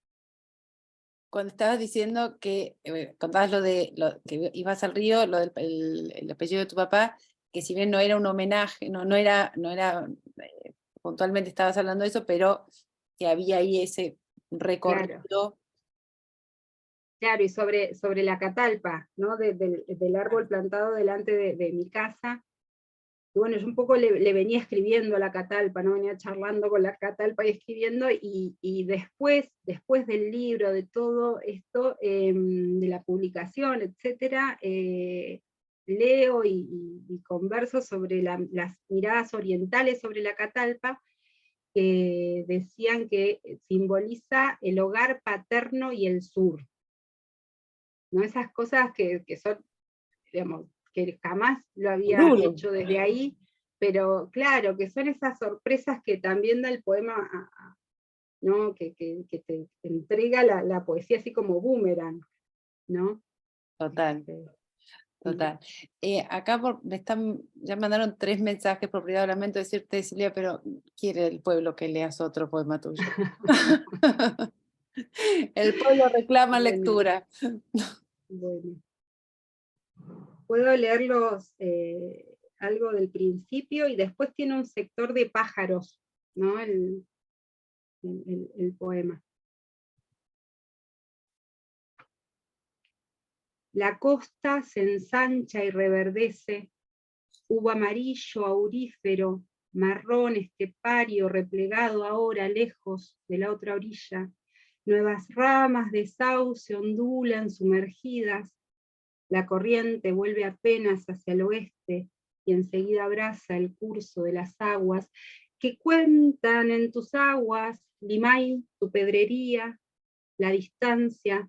Cuando estabas diciendo que, contabas que ibas al río, el apellido de tu papá, que si bien no era un homenaje, no era puntualmente estabas hablando de eso, pero que había ahí ese recorrido. Claro, y sobre la catalpa, ¿no? Del árbol plantado delante de mi casa. Y bueno, yo un poco le venía escribiendo a la catalpa, ¿no? Venía charlando con la catalpa y escribiendo, y después del libro, de todo esto, de la publicación, etcétera, leo y converso sobre las miradas orientales sobre la catalpa, que decían que simboliza el hogar paterno y el sur, ¿no? Esas cosas que son, digamos, que jamás lo había hecho desde ahí, pero claro, que son esas sorpresas que también da el poema, ¿no? Que te entrega la poesía así como boomerang, ¿no? Total. Total. Acá ya mandaron 3 mensajes por privado, lamento decirte, Silvia, pero quiere el pueblo que leas otro poema tuyo. El pueblo reclama lectura. Bueno. Puedo leerlos algo del principio, y después tiene un sector de pájaros, ¿no? El poema. La costa se ensancha y reverdece, hubo amarillo aurífero, marrón estepario replegado ahora lejos de la otra orilla. Nuevas ramas de sauce ondulan sumergidas, la corriente vuelve apenas hacia el oeste y enseguida abraza el curso de las aguas que cuentan en tus aguas, Limay, tu pedrería, la distancia,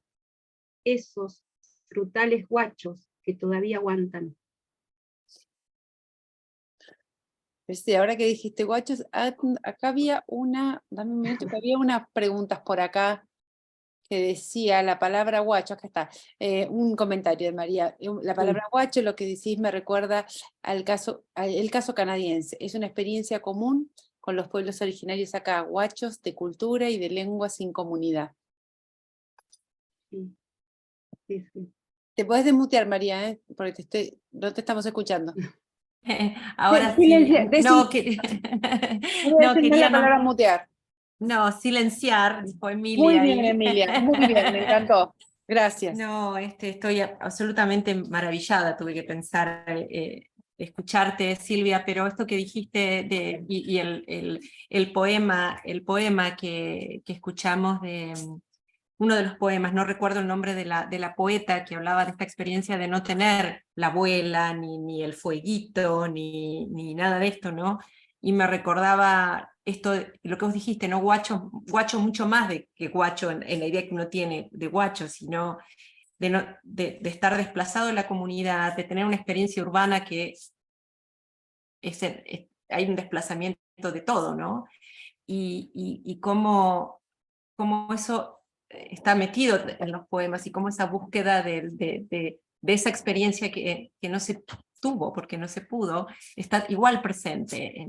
esos frutales guachos que todavía aguantan. Sí, ahora que dijiste guachos, acá había dame un minuto, que había unas preguntas por acá que decía la palabra guacho, acá está, un comentario de María, la palabra guacho, lo que decís me recuerda el caso canadiense, es una experiencia común con los pueblos originarios acá, guachos de cultura y de lengua sin comunidad. Sí. Te podés desmutear, María, porque no te estamos escuchando. Ahora sí. No, quería la palabra mutear. No, silenciar, dijo Emilia. Muy bien, Emilia, muy bien, me encantó. Gracias. No, estoy absolutamente maravillada, tuve que pensar, escucharte, Silvia, pero esto que dijiste y el poema que escuchamos uno de los poemas, no recuerdo el nombre de la poeta, que hablaba de esta experiencia de no tener la abuela, ni el fueguito, ni nada de esto, ¿no? Y me recordaba esto, lo que vos dijiste, ¿no? Guacho mucho más que guacho en la idea que uno tiene de guacho, sino de estar desplazado en la comunidad, de tener una experiencia urbana que hay un desplazamiento de todo, ¿no? Y cómo eso está metido en los poemas, y cómo esa búsqueda de esa experiencia que no se tuvo, porque no se pudo, está igual presente,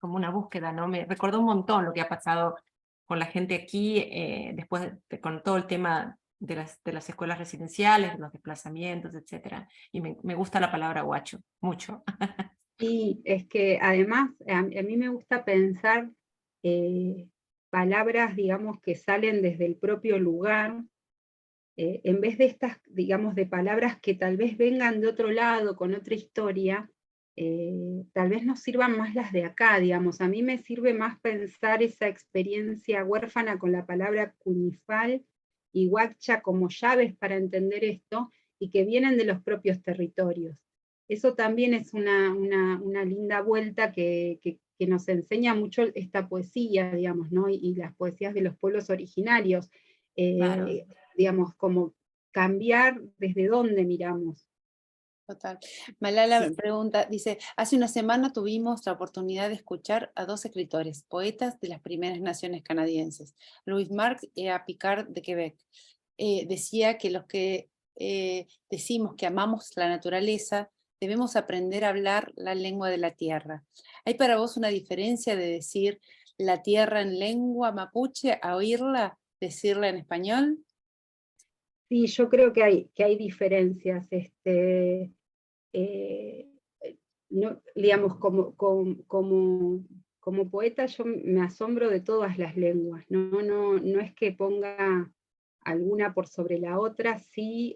como una búsqueda, ¿no? Me recordó un montón lo que ha pasado con la gente aquí, después con todo el tema de las escuelas residenciales, de los desplazamientos, etc. Y me gusta la palabra guacho, mucho. Sí, es que además a mí me gusta pensar palabras, digamos, que salen desde el propio lugar, en vez de estas, digamos, de palabras que tal vez vengan de otro lado, con otra historia, tal vez nos sirvan más las de acá, digamos. A mí me sirve más pensar esa experiencia huérfana con la palabra cuñifal y huacha como llaves para entender esto, y que vienen de los propios territorios. Eso también es una linda vuelta que nos enseña mucho esta poesía, digamos, ¿no? Y las poesías de los pueblos originarios. Claro. Digamos, como cambiar desde dónde miramos. Total. Malala Sí. pregunta, dice, hace una semana tuvimos la oportunidad de escuchar a dos escritores, poetas de las primeras naciones canadienses, Louis Marx y a Picard de Quebec. Decía que los que decimos que amamos la naturaleza, debemos aprender a hablar la lengua de la tierra. ¿Hay para vos una diferencia de decir la tierra en lengua mapuche a oírla, decirla en español? Sí, yo creo que hay diferencias. No, digamos, como poeta yo me asombro de todas las lenguas. No es que ponga alguna por sobre la otra, sí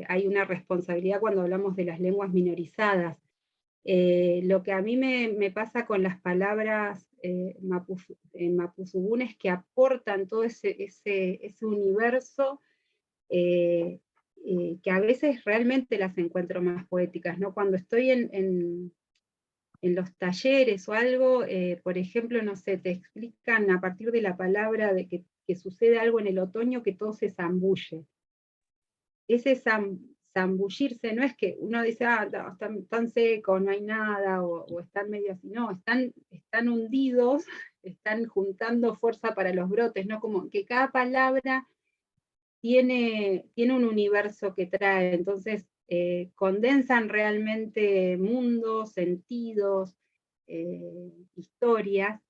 hay una responsabilidad cuando hablamos de las lenguas minorizadas. Lo que a mí me pasa con las palabras en mapuzungún es que aportan todo ese universo, que a veces realmente las encuentro más poéticas, ¿no? Cuando estoy en los talleres o algo, por ejemplo, no sé, te explican a partir de la palabra de que sucede algo en el otoño, que todo se zambulle. Ese zambullirse no es que uno dice, no, están secos, no hay nada, o están medio así, no, están hundidos, están juntando fuerza para los brotes, ¿no? Como que cada palabra tiene un universo que trae, entonces condensan realmente mundos, sentidos, historias,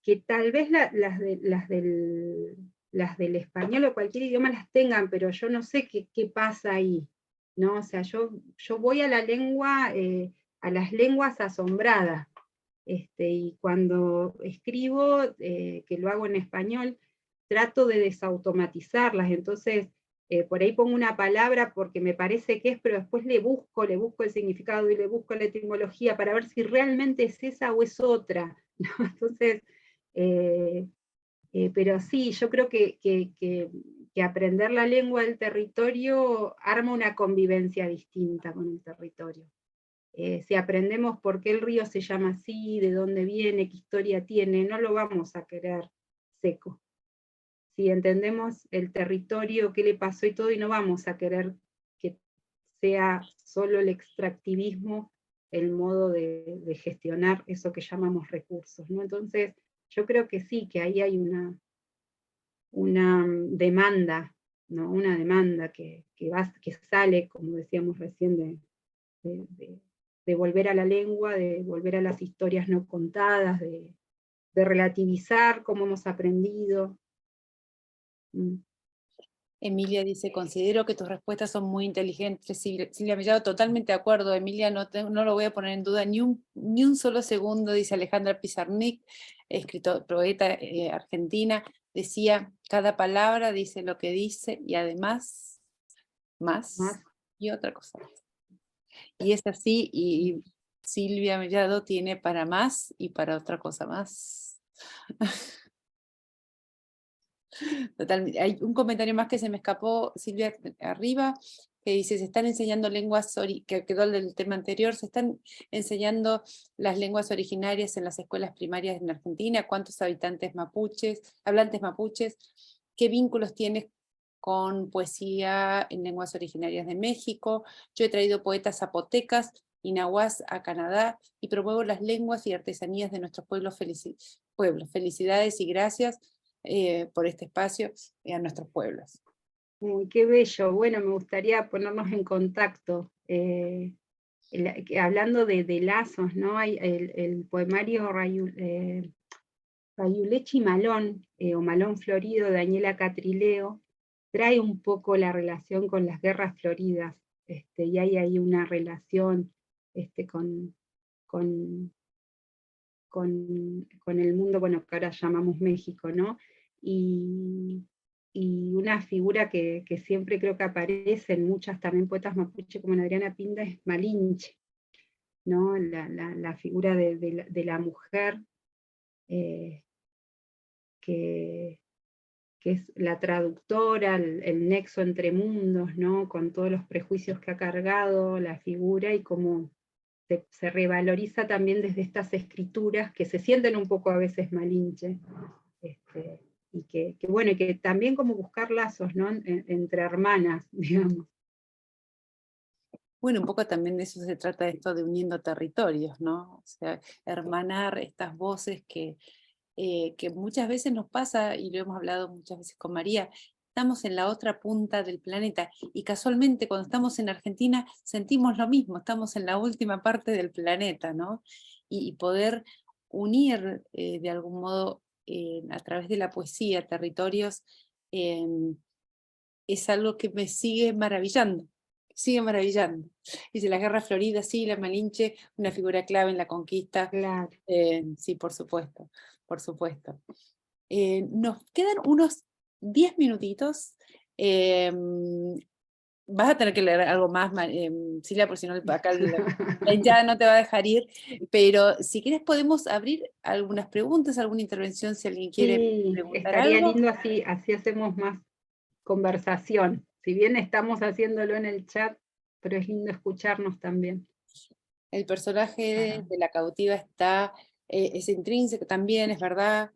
que tal vez las del español o cualquier idioma las tengan, pero yo no sé qué pasa ahí, ¿no? O sea, yo voy a la lengua, a las lenguas asombradas, y cuando escribo, que lo hago en español, trato de desautomatizarlas, entonces por ahí pongo una palabra porque me parece que es, pero después le busco el significado y le busco la etimología para ver si realmente es esa o es otra, ¿no? Entonces, pero sí, yo creo que aprender la lengua del territorio arma una convivencia distinta con el territorio. Si aprendemos por qué el río se llama así, de dónde viene, qué historia tiene, no lo vamos a querer seco. Si entendemos el territorio, qué le pasó y todo, y no vamos a querer que sea solo el extractivismo el modo de gestionar eso que llamamos recursos, ¿no? Entonces, yo creo que sí, que ahí hay una demanda, ¿no? Una demanda que sale, como decíamos recién, de volver a la lengua, de volver a las historias no contadas, de relativizar cómo hemos aprendido. Emilia dice, considero que tus respuestas son muy inteligentes. Silvia Mellado, totalmente de acuerdo. Emilia, no lo voy a poner en duda ni un solo segundo, dice Alejandra Pizarnik, poeta argentina. Decía, cada palabra dice lo que dice y además más y otra cosa. Y es así, y Silvia Mellado tiene para más y para otra cosa más. Totalmente. Hay un comentario más que se me escapó, Silvia, arriba, que dice, se están enseñando lenguas, que quedó del tema anterior, se están enseñando las lenguas originarias en las escuelas primarias en Argentina, ¿cuántos habitantes mapuches, hablantes mapuches? ¿Qué vínculos tienes con poesía en lenguas originarias de México? Yo he traído poetas zapotecas y nahuas a Canadá y promuevo las lenguas y artesanías de nuestros pueblos. Felicidades y gracias por este espacio y a nuestros pueblos. Uy, qué bello. Bueno, me gustaría ponernos en contacto. Hablando de lazos, ¿no? Hay el poemario Rayulechi Malón, o Malón Florido, de Daniela Catrileo, trae un poco la relación con las guerras floridas, y hay ahí una relación con el mundo, bueno, que ahora llamamos México, ¿no? Y una figura que siempre creo que aparece en muchas también poetas mapuche, como en Adriana Pinda, es Malinche, ¿no? La figura de la mujer, que es la traductora, el nexo entre mundos, ¿no? Con todos los prejuicios que ha cargado la figura, y cómo se revaloriza también desde estas escrituras que se sienten un poco a veces malinche, y que bueno, y que también como buscar lazos, ¿no? Entre hermanas, digamos. Bueno, un poco también de eso se trata esto de uniendo territorios, ¿no? O sea, hermanar estas voces que muchas veces nos pasa, y lo hemos hablado muchas veces con María, estamos en la otra punta del planeta, y casualmente cuando estamos en Argentina sentimos lo mismo, estamos en la última parte del planeta, ¿no? Y poder unir de algún modo a través de la poesía territorios es algo que me sigue maravillando. Sigue maravillando. Dice, la Guerra Florida, sí, la Malinche, una figura clave en la conquista. Claro. Sí, por supuesto, por supuesto. Nos quedan unos 10 minutitos. Vas a tener que leer algo más, Silvia, porque si no acá la hinchada no te va a dejar ir, pero si quieres podemos abrir algunas preguntas, alguna intervención, si alguien quiere Sí, preguntar estaría algo. lindo, así hacemos más conversación. Si bien estamos haciéndolo en el chat, pero es lindo escucharnos también. El personaje de la cautiva es intrínseco también, es verdad.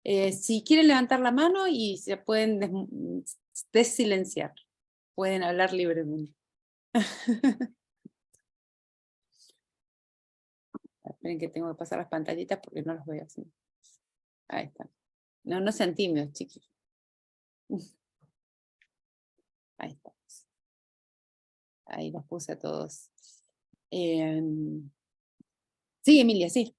Si quieren levantar la mano y se pueden desilenciar, pueden hablar libremente. Esperen que tengo que pasar las pantallitas porque no los veo así. Ahí está. No sean tímidos, chiquillos. Ahí está. Ahí los puse a todos. Sí, Emilia, sí.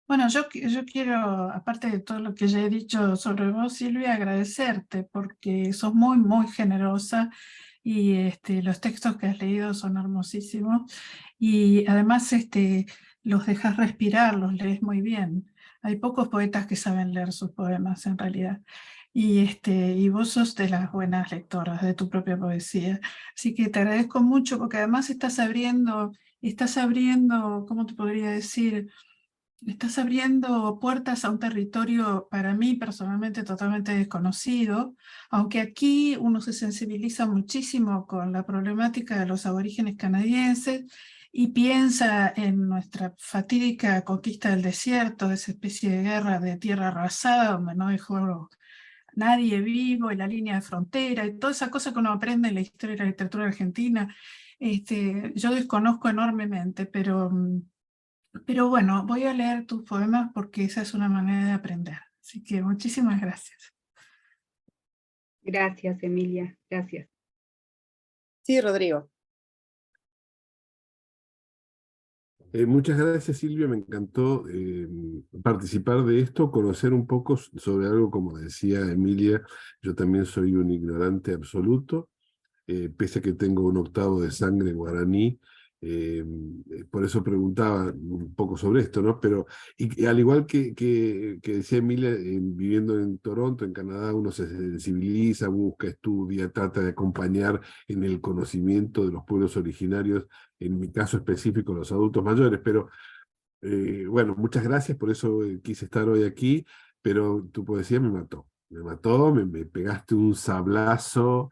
Bueno, yo quiero, aparte de todo lo que ya he dicho sobre vos, Silvia, agradecerte porque sos muy, muy generosa, y los textos que has leído son hermosísimos, y además los dejas respirar, los lees muy bien. Hay pocos poetas que saben leer sus poemas en realidad, y vos sos de las buenas lectoras de tu propia poesía. Así que te agradezco mucho porque además estás abriendo, ¿cómo te podría decir? Estás abriendo puertas a un territorio para mí personalmente totalmente desconocido, aunque aquí uno se sensibiliza muchísimo con la problemática de los aborígenes canadienses y piensa en nuestra fatídica conquista del desierto, esa especie de guerra de tierra arrasada donde no dejó nadie vivo, y la línea de frontera, y toda esa cosa que uno aprende en la historia de la literatura argentina. Yo desconozco enormemente, pero bueno, voy a leer tus poemas porque esa es una manera de aprender. Así que muchísimas gracias. Gracias, Emilia, gracias. Sí, Rodrigo. Muchas gracias, Silvia, me encantó participar de esto, conocer un poco sobre algo, como decía Emilia, yo también soy un ignorante absoluto, pese a que tengo un octavo de sangre guaraní, por eso preguntaba un poco sobre esto, ¿no? Pero y al igual que decía Emilia, viviendo en Toronto, en Canadá, uno se sensibiliza, busca, estudia, trata de acompañar en el conocimiento de los pueblos originarios, en mi caso específico los adultos mayores, pero Bueno, muchas gracias, por eso quise estar hoy aquí, pero tu poesía me mató, me pegaste un sablazo,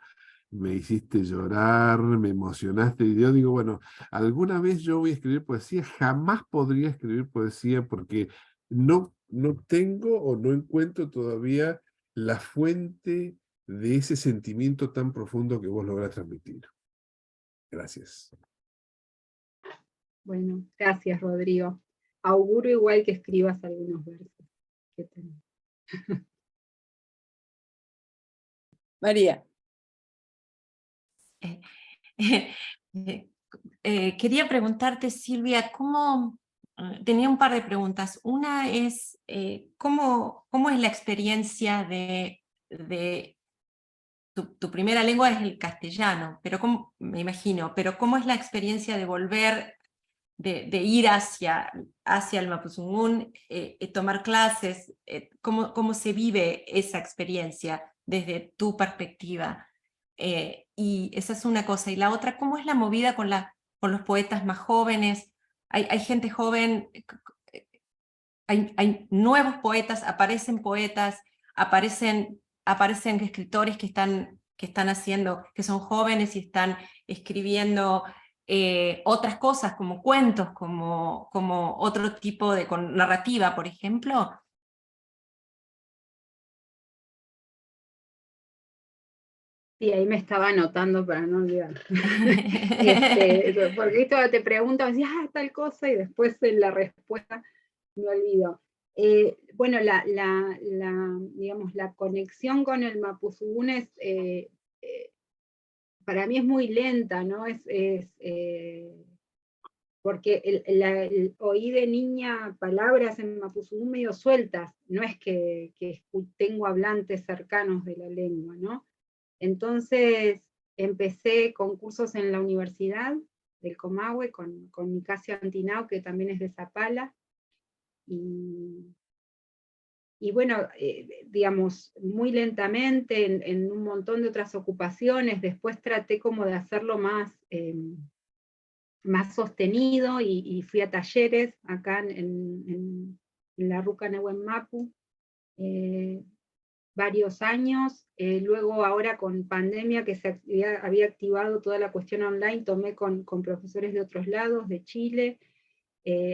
me hiciste llorar, me emocionaste, y yo digo, bueno, alguna vez yo voy a escribir poesía, jamás podría escribir poesía porque no tengo o no encuentro todavía la fuente de ese sentimiento tan profundo que vos lográs transmitir. Gracias. Bueno, gracias, Rodrigo. Auguro igual que escribas algunos versos. María. Quería preguntarte, Silvia, tenía un par de preguntas. Una es, ¿cómo es la experiencia de tu primera lengua es el castellano, pero me imagino, pero ¿cómo es la experiencia de volver, de ir hacia el Mapudungún, tomar clases? ¿Cómo se vive esa experiencia desde tu perspectiva? Y esa es una cosa. Y la otra, ¿cómo es la movida con los poetas más jóvenes? Hay gente joven, hay nuevos poetas, aparecen escritores que están haciendo, que son jóvenes y están escribiendo otras cosas, como cuentos, como otro tipo de narrativa, por ejemplo. Sí, ahí me estaba anotando para no olvidar. Porque esto te preguntan, decís, tal cosa, y después en la respuesta me olvido. Bueno, digamos, la conexión con el Mapudungún para mí es muy lenta, ¿no? Porque oí de niña palabras en Mapudungún medio sueltas, no es que tengo hablantes cercanos de la lengua, ¿no? Entonces empecé con cursos en la universidad del Comahue, con Nicasio Antinao, que también es de Zapala, y bueno, digamos, muy lentamente, en un montón de otras ocupaciones, después traté como de hacerlo más sostenido, y fui a talleres acá en la Ruca Nehuen Mapu, varios años. Luego ahora con pandemia, que se había activado toda la cuestión online, tomé con profesores de otros lados, de Chile.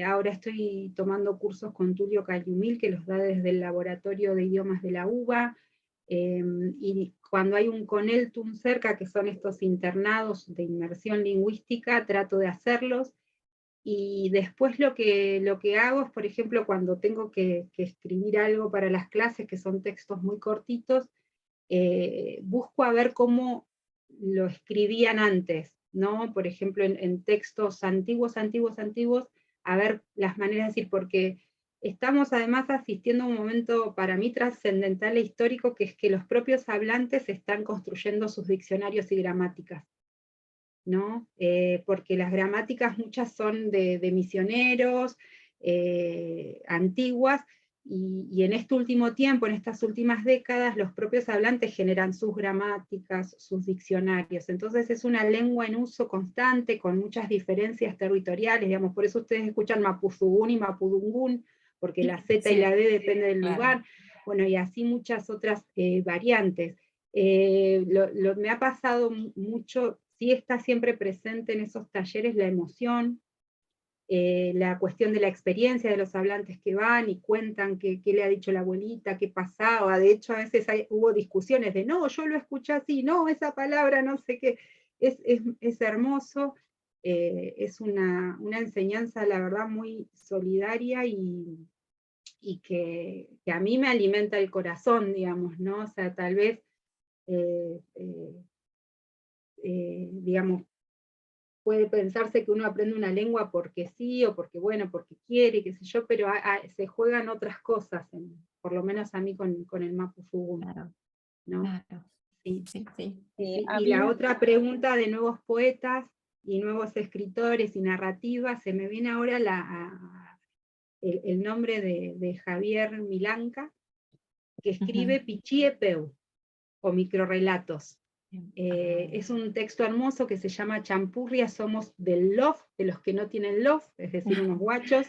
Ahora estoy tomando cursos con Tulio Cayumil, que los da desde el Laboratorio de Idiomas de la UBA, y cuando hay un CONELTUM cerca, que son estos internados de inmersión lingüística, trato de hacerlos. Y después lo que hago es, por ejemplo, cuando tengo que escribir algo para las clases, que son textos muy cortitos, busco a ver cómo lo escribían antes, ¿no? Por ejemplo, en textos antiguos, a ver las maneras de decir, porque estamos además asistiendo a un momento para mí trascendental e histórico, que es que los propios hablantes están construyendo sus diccionarios y gramáticas, ¿no? Porque las gramáticas muchas son de misioneros, antiguas, y en este último tiempo, en estas últimas décadas, los propios hablantes generan sus gramáticas, sus diccionarios. Entonces es una lengua en uso constante, con muchas diferencias territoriales, digamos, por eso ustedes escuchan Mapudungún y Mapudungún, porque la Z y la D depende del lugar, bueno, y así muchas otras variantes. Me ha pasado mucho, sí está siempre presente en esos talleres la emoción, la cuestión de la experiencia de los hablantes que van y cuentan qué le ha dicho la abuelita, qué pasaba. De hecho, a veces hubo discusiones de, no, yo lo escuché así, no, esa palabra, no sé qué. Es hermoso, es una enseñanza, la verdad, muy solidaria, y que a mí me alimenta el corazón, digamos, ¿no? O sea, tal vez, digamos, puede pensarse que uno aprende una lengua porque sí, o porque, bueno, porque quiere, qué sé yo, pero se juegan otras cosas, por lo menos a mí con el Mapudungún, Claro, ¿no? claro. Sí. Sí, sí. Y la otra pregunta de nuevos poetas y nuevos escritores y narrativas, se me viene ahora el nombre de Javier Milanca, que escribe Pichiepeu, o microrrelatos. Es un texto hermoso que se llama Champurria, somos del loft, de los que no tienen loft, es decir, unos guachos,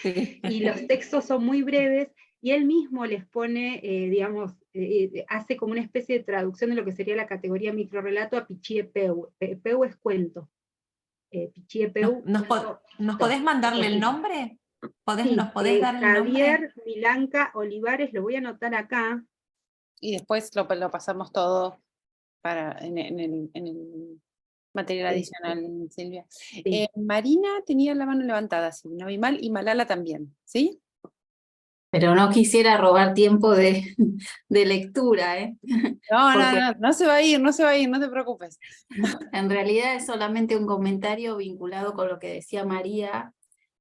Sí. y los textos son muy breves, y él mismo les pone, digamos, hace como una especie de traducción de lo que sería la categoría microrrelato a Pichie Peu. Peu es cuento. Pichie Peu. ¿Nos podés mandarle el nombre? Sí, ¿Nos podés dar el nombre? Javier Milanca Olivares, lo voy a anotar acá. Y después lo pasamos todo en el material adicional, Silvia. Sí. Marina tenía la mano levantada, si no vi mal, y Malala también, ¿sí? Pero no quisiera robar tiempo de lectura, ¿eh? Porque No se va a ir, no se va a ir, no te preocupes. en realidad es solamente un comentario vinculado con lo que decía María.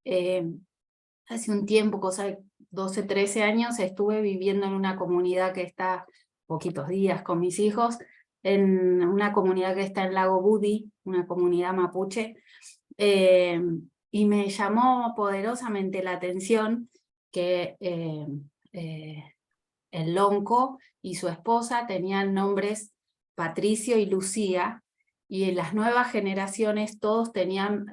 Hace un tiempo, cosa de 12, 13 años, estuve viviendo en una comunidad que está poquitos días con mis hijos, en una comunidad que está en Lago Budi, una comunidad mapuche, y me llamó poderosamente la atención que el lonco y su esposa tenían nombres Patricio y Lucía, y en las nuevas generaciones todos tenían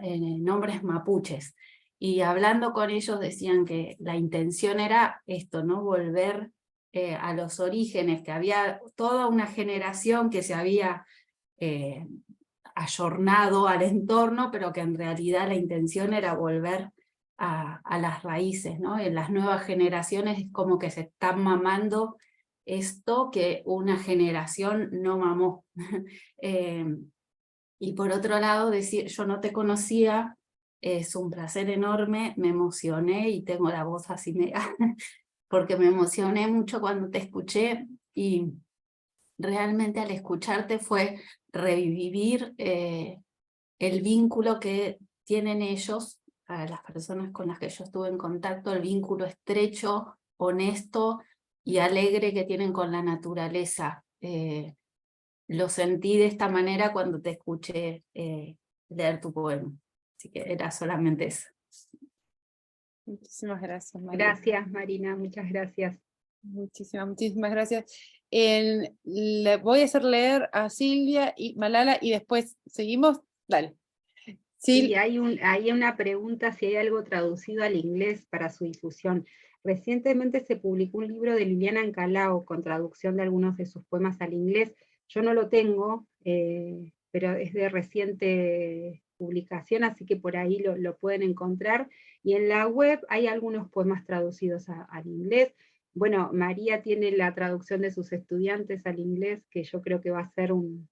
nombres mapuches. Y hablando con ellos decían que la intención era esto, ¿no? Volver a los orígenes, que había toda una generación que se había ayornado al entorno, pero que en realidad la intención era volver a las raíces, ¿no? En las nuevas generaciones es como que se están mamando esto que una generación no mamó. Y por otro lado, decir, yo no te conocía, es un placer enorme, me emocioné y tengo la voz así mega, porque me emocioné mucho cuando te escuché y realmente al escucharte fue revivir el vínculo que tienen ellos, a las personas con las que yo estuve en contacto, el vínculo estrecho, honesto y alegre que tienen con la naturaleza. Lo sentí de esta manera cuando te escuché leer tu poema. Así que era solamente eso. Muchísimas gracias, Marina. Gracias, Marina, muchas gracias. Muchísimas gracias. Le voy a hacer leer a Silvia y Malala y después seguimos. Dale. Sí, hay una pregunta si hay algo traducido al inglés para su difusión. Recientemente se publicó un libro de Liliana Ancalao con traducción de algunos de sus poemas al inglés. Yo no lo tengo, pero es de reciente publicación, así que por ahí lo pueden encontrar. Y en la web hay algunos poemas traducidos al inglés. Bueno, María tiene la traducción de sus estudiantes al inglés, que yo creo que va a ser un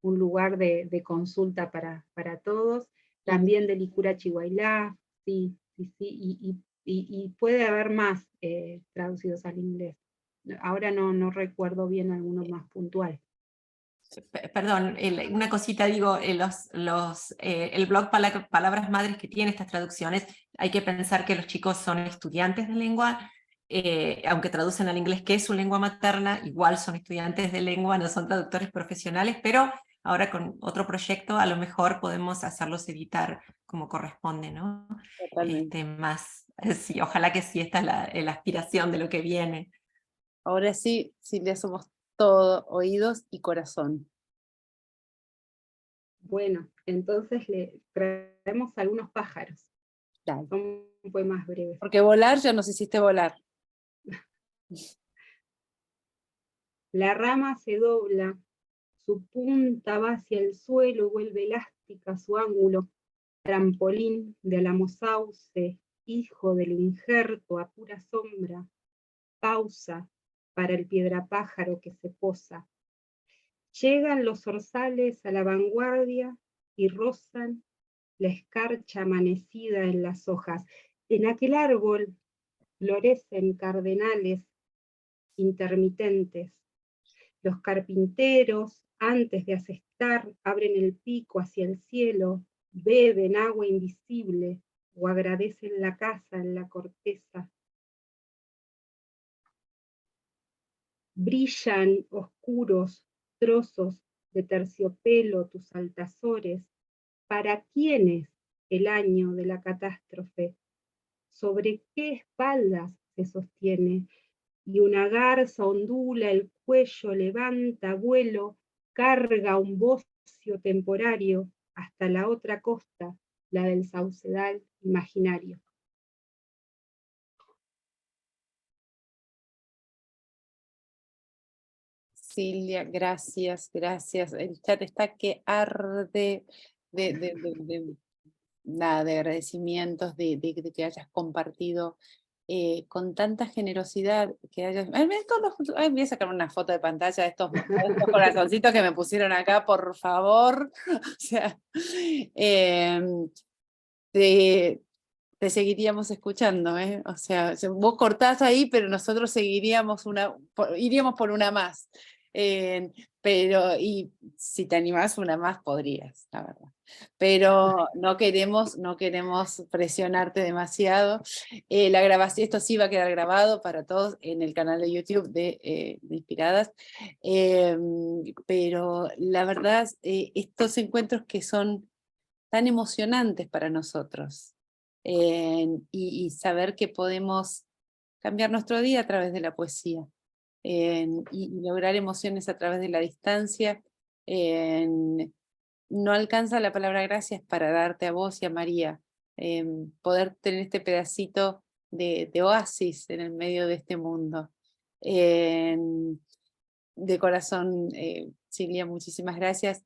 lugar de consulta para todos. También de Licura Chihuahua, sí, y puede haber más traducidos al inglés. Ahora no recuerdo bien alguno más puntual. Perdón, una cosita, digo, el blog Palabras Madres que tiene estas traducciones, hay que pensar que los chicos son estudiantes de lengua, aunque traducen al inglés que es su lengua materna, igual son estudiantes de lengua, no son traductores profesionales, pero ahora con otro proyecto a lo mejor podemos hacerlos editar como corresponde, ¿no? Más, sí, ojalá que sí, esta es la aspiración de lo que viene. Ahora sí, Silvia, somos todo oídos y corazón. Bueno, entonces le traemos algunos pájaros. Dale. Son poemas breves. Porque volar ya nos hiciste volar. La rama se dobla, su punta va hacia el suelo y vuelve elástica su ángulo. Trampolín de Alamosauce, hijo del injerto a pura sombra. Pausa para el piedrapájaro que se posa. Llegan los zorzales a la vanguardia y rozan la escarcha amanecida en las hojas. En aquel árbol florecen cardenales intermitentes. Los carpinteros, antes de asestar, abren el pico hacia el cielo, beben agua invisible o agradecen la casa en la corteza. Brillan oscuros trozos de terciopelo tus altazores. ¿Para quién es el año de la catástrofe? ¿Sobre qué espaldas se sostiene? Y una garza ondula el cuello, levanta vuelo, carga, un bocio temporario, hasta la otra costa, la del saucedal imaginario. Silvia, gracias, gracias. El chat está que arde nada, de agradecimientos, de que hayas compartido con tanta generosidad, que hayas... voy a sacar una foto de pantalla de estos corazoncitos que me pusieron acá, por favor. O sea, te seguiríamos escuchando, ¿eh? O sea, vos cortás ahí, pero nosotros seguiríamos iríamos por una más. Pero, y si te animás una más, podrías, la verdad. Pero no queremos presionarte demasiado. La grabación, esto sí va a quedar grabado para todos en el canal de YouTube de Inspiradas. Pero la verdad, estos encuentros que son tan emocionantes para nosotros, y saber que podemos cambiar nuestro día a través de la poesía, y lograr emociones a través de la distancia. No alcanza la palabra gracias para darte a vos y a María, poder tener este pedacito de oasis en el medio de este mundo. De corazón, Silvia, muchísimas gracias.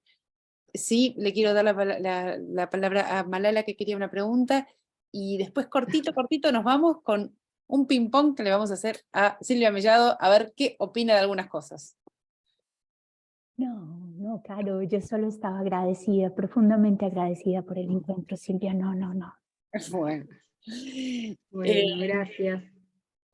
Sí, le quiero dar la palabra a Malala, que quería una pregunta, y después cortito nos vamos con un ping-pong que le vamos a hacer a Silvia Mellado, a ver qué opina de algunas cosas. No, Caro, yo solo estaba agradecida, profundamente agradecida por el encuentro, Silvia, no. Bueno, Bueno, gracias.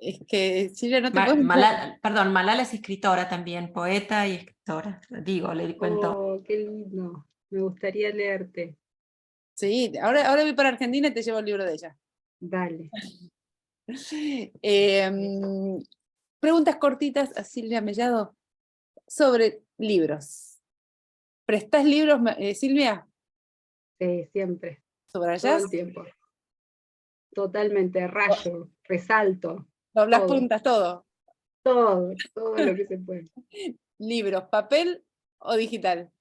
es que Silvia no te puedes... Malala es escritora también, poeta y escritora, digo, le cuento. Oh, qué lindo, me gustaría leerte. Sí, ahora voy para Argentina y te llevo el libro de ella. Dale. Preguntas cortitas a Silvia Mellado sobre libros. ¿Prestás libros, Silvia? Sí, siempre, todo ¿Subrayás? el tiempo. Totalmente, rayo, resalto. ¿Doblás todo. puntas, todo? Todo lo que se puede. ¿Libros, papel o digital?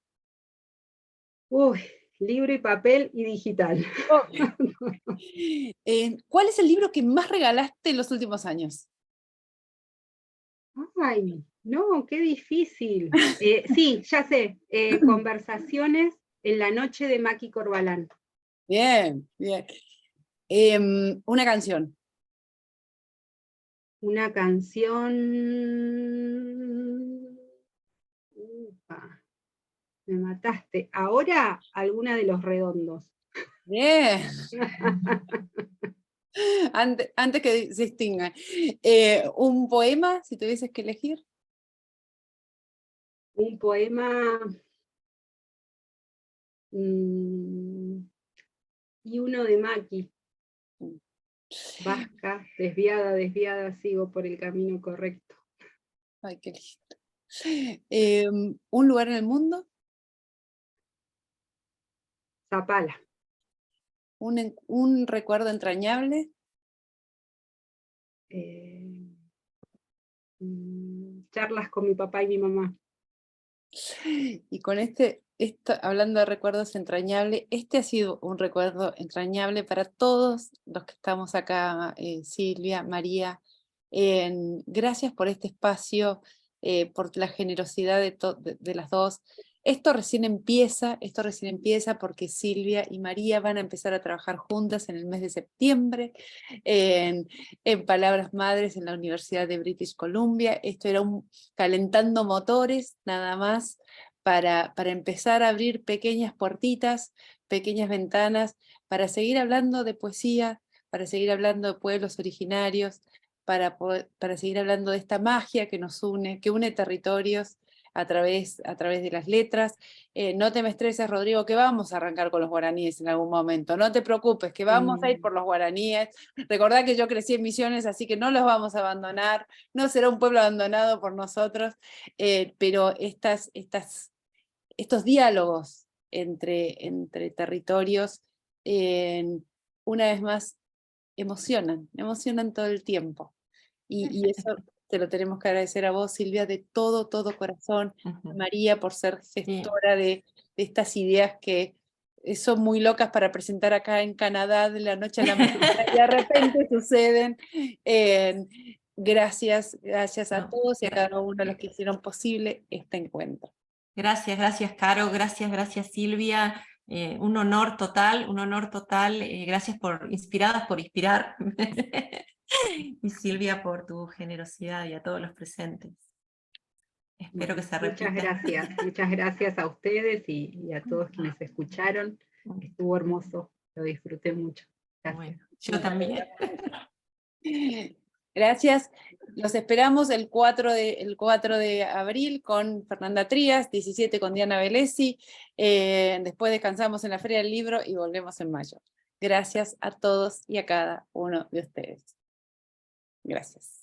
Uy, libro y papel y digital. ¿Cuál es el libro que más regalaste en los últimos años? Ay, no, qué difícil. Sí, ya sé, Conversaciones en la noche de Maki Corbalán. Bien. Una canción. Una canción... Upa, me mataste. Ahora, alguna de Los Redondos. Bien. Antes que se extinga. ¿Un poema, si tuvieses que elegir? Un poema... y uno de Maki. Vasca, desviada, sigo por el camino correcto. Ay, qué lindo. ¿Un lugar en el mundo? Zapala. ¿Un recuerdo entrañable? Charlas con mi papá y mi mamá. Y con hablando de recuerdos entrañables, este ha sido un recuerdo entrañable para todos los que estamos acá, Silvia, María. Gracias por este espacio, por la generosidad de las dos. Esto recién empieza porque Silvia y María van a empezar a trabajar juntas en el mes de septiembre, en Palabras Madres en la Universidad de British Columbia. Esto era calentando motores, nada más, para empezar a abrir pequeñas puertitas, pequeñas ventanas, para seguir hablando de poesía, para seguir hablando de pueblos originarios, para seguir hablando de esta magia que nos une, que une territorios a través de las letras. No te me estreses, Rodrigo, que vamos a arrancar con los guaraníes en algún momento. No te preocupes, que vamos a ir por los guaraníes. Recordá que yo crecí en Misiones, así que no los vamos a abandonar. No será un pueblo abandonado por nosotros, pero estos diálogos entre territorios, una vez más, emocionan todo el tiempo. Y eso te lo tenemos que agradecer a vos, Silvia, de todo, todo corazón, a María por ser gestora de estas ideas que son muy locas para presentar acá en Canadá de la noche a la mañana y de repente suceden. Gracias a todos y a cada uno de los que hicieron posible este encuentro. Gracias, gracias Caro, gracias Silvia. Un honor total, gracias inspiradas por inspirar. Y Silvia por tu generosidad y a todos los presentes. Espero que se repita. Muchas gracias a ustedes y a todos quienes escucharon. Estuvo hermoso, lo disfruté mucho. Gracias. Bueno, yo también. Gracias. Los esperamos el 4 de abril con Fernanda Trías, 17 con Diana Velesi. Después descansamos en la Feria del Libro y volvemos en mayo. Gracias a todos y a cada uno de ustedes. Gracias.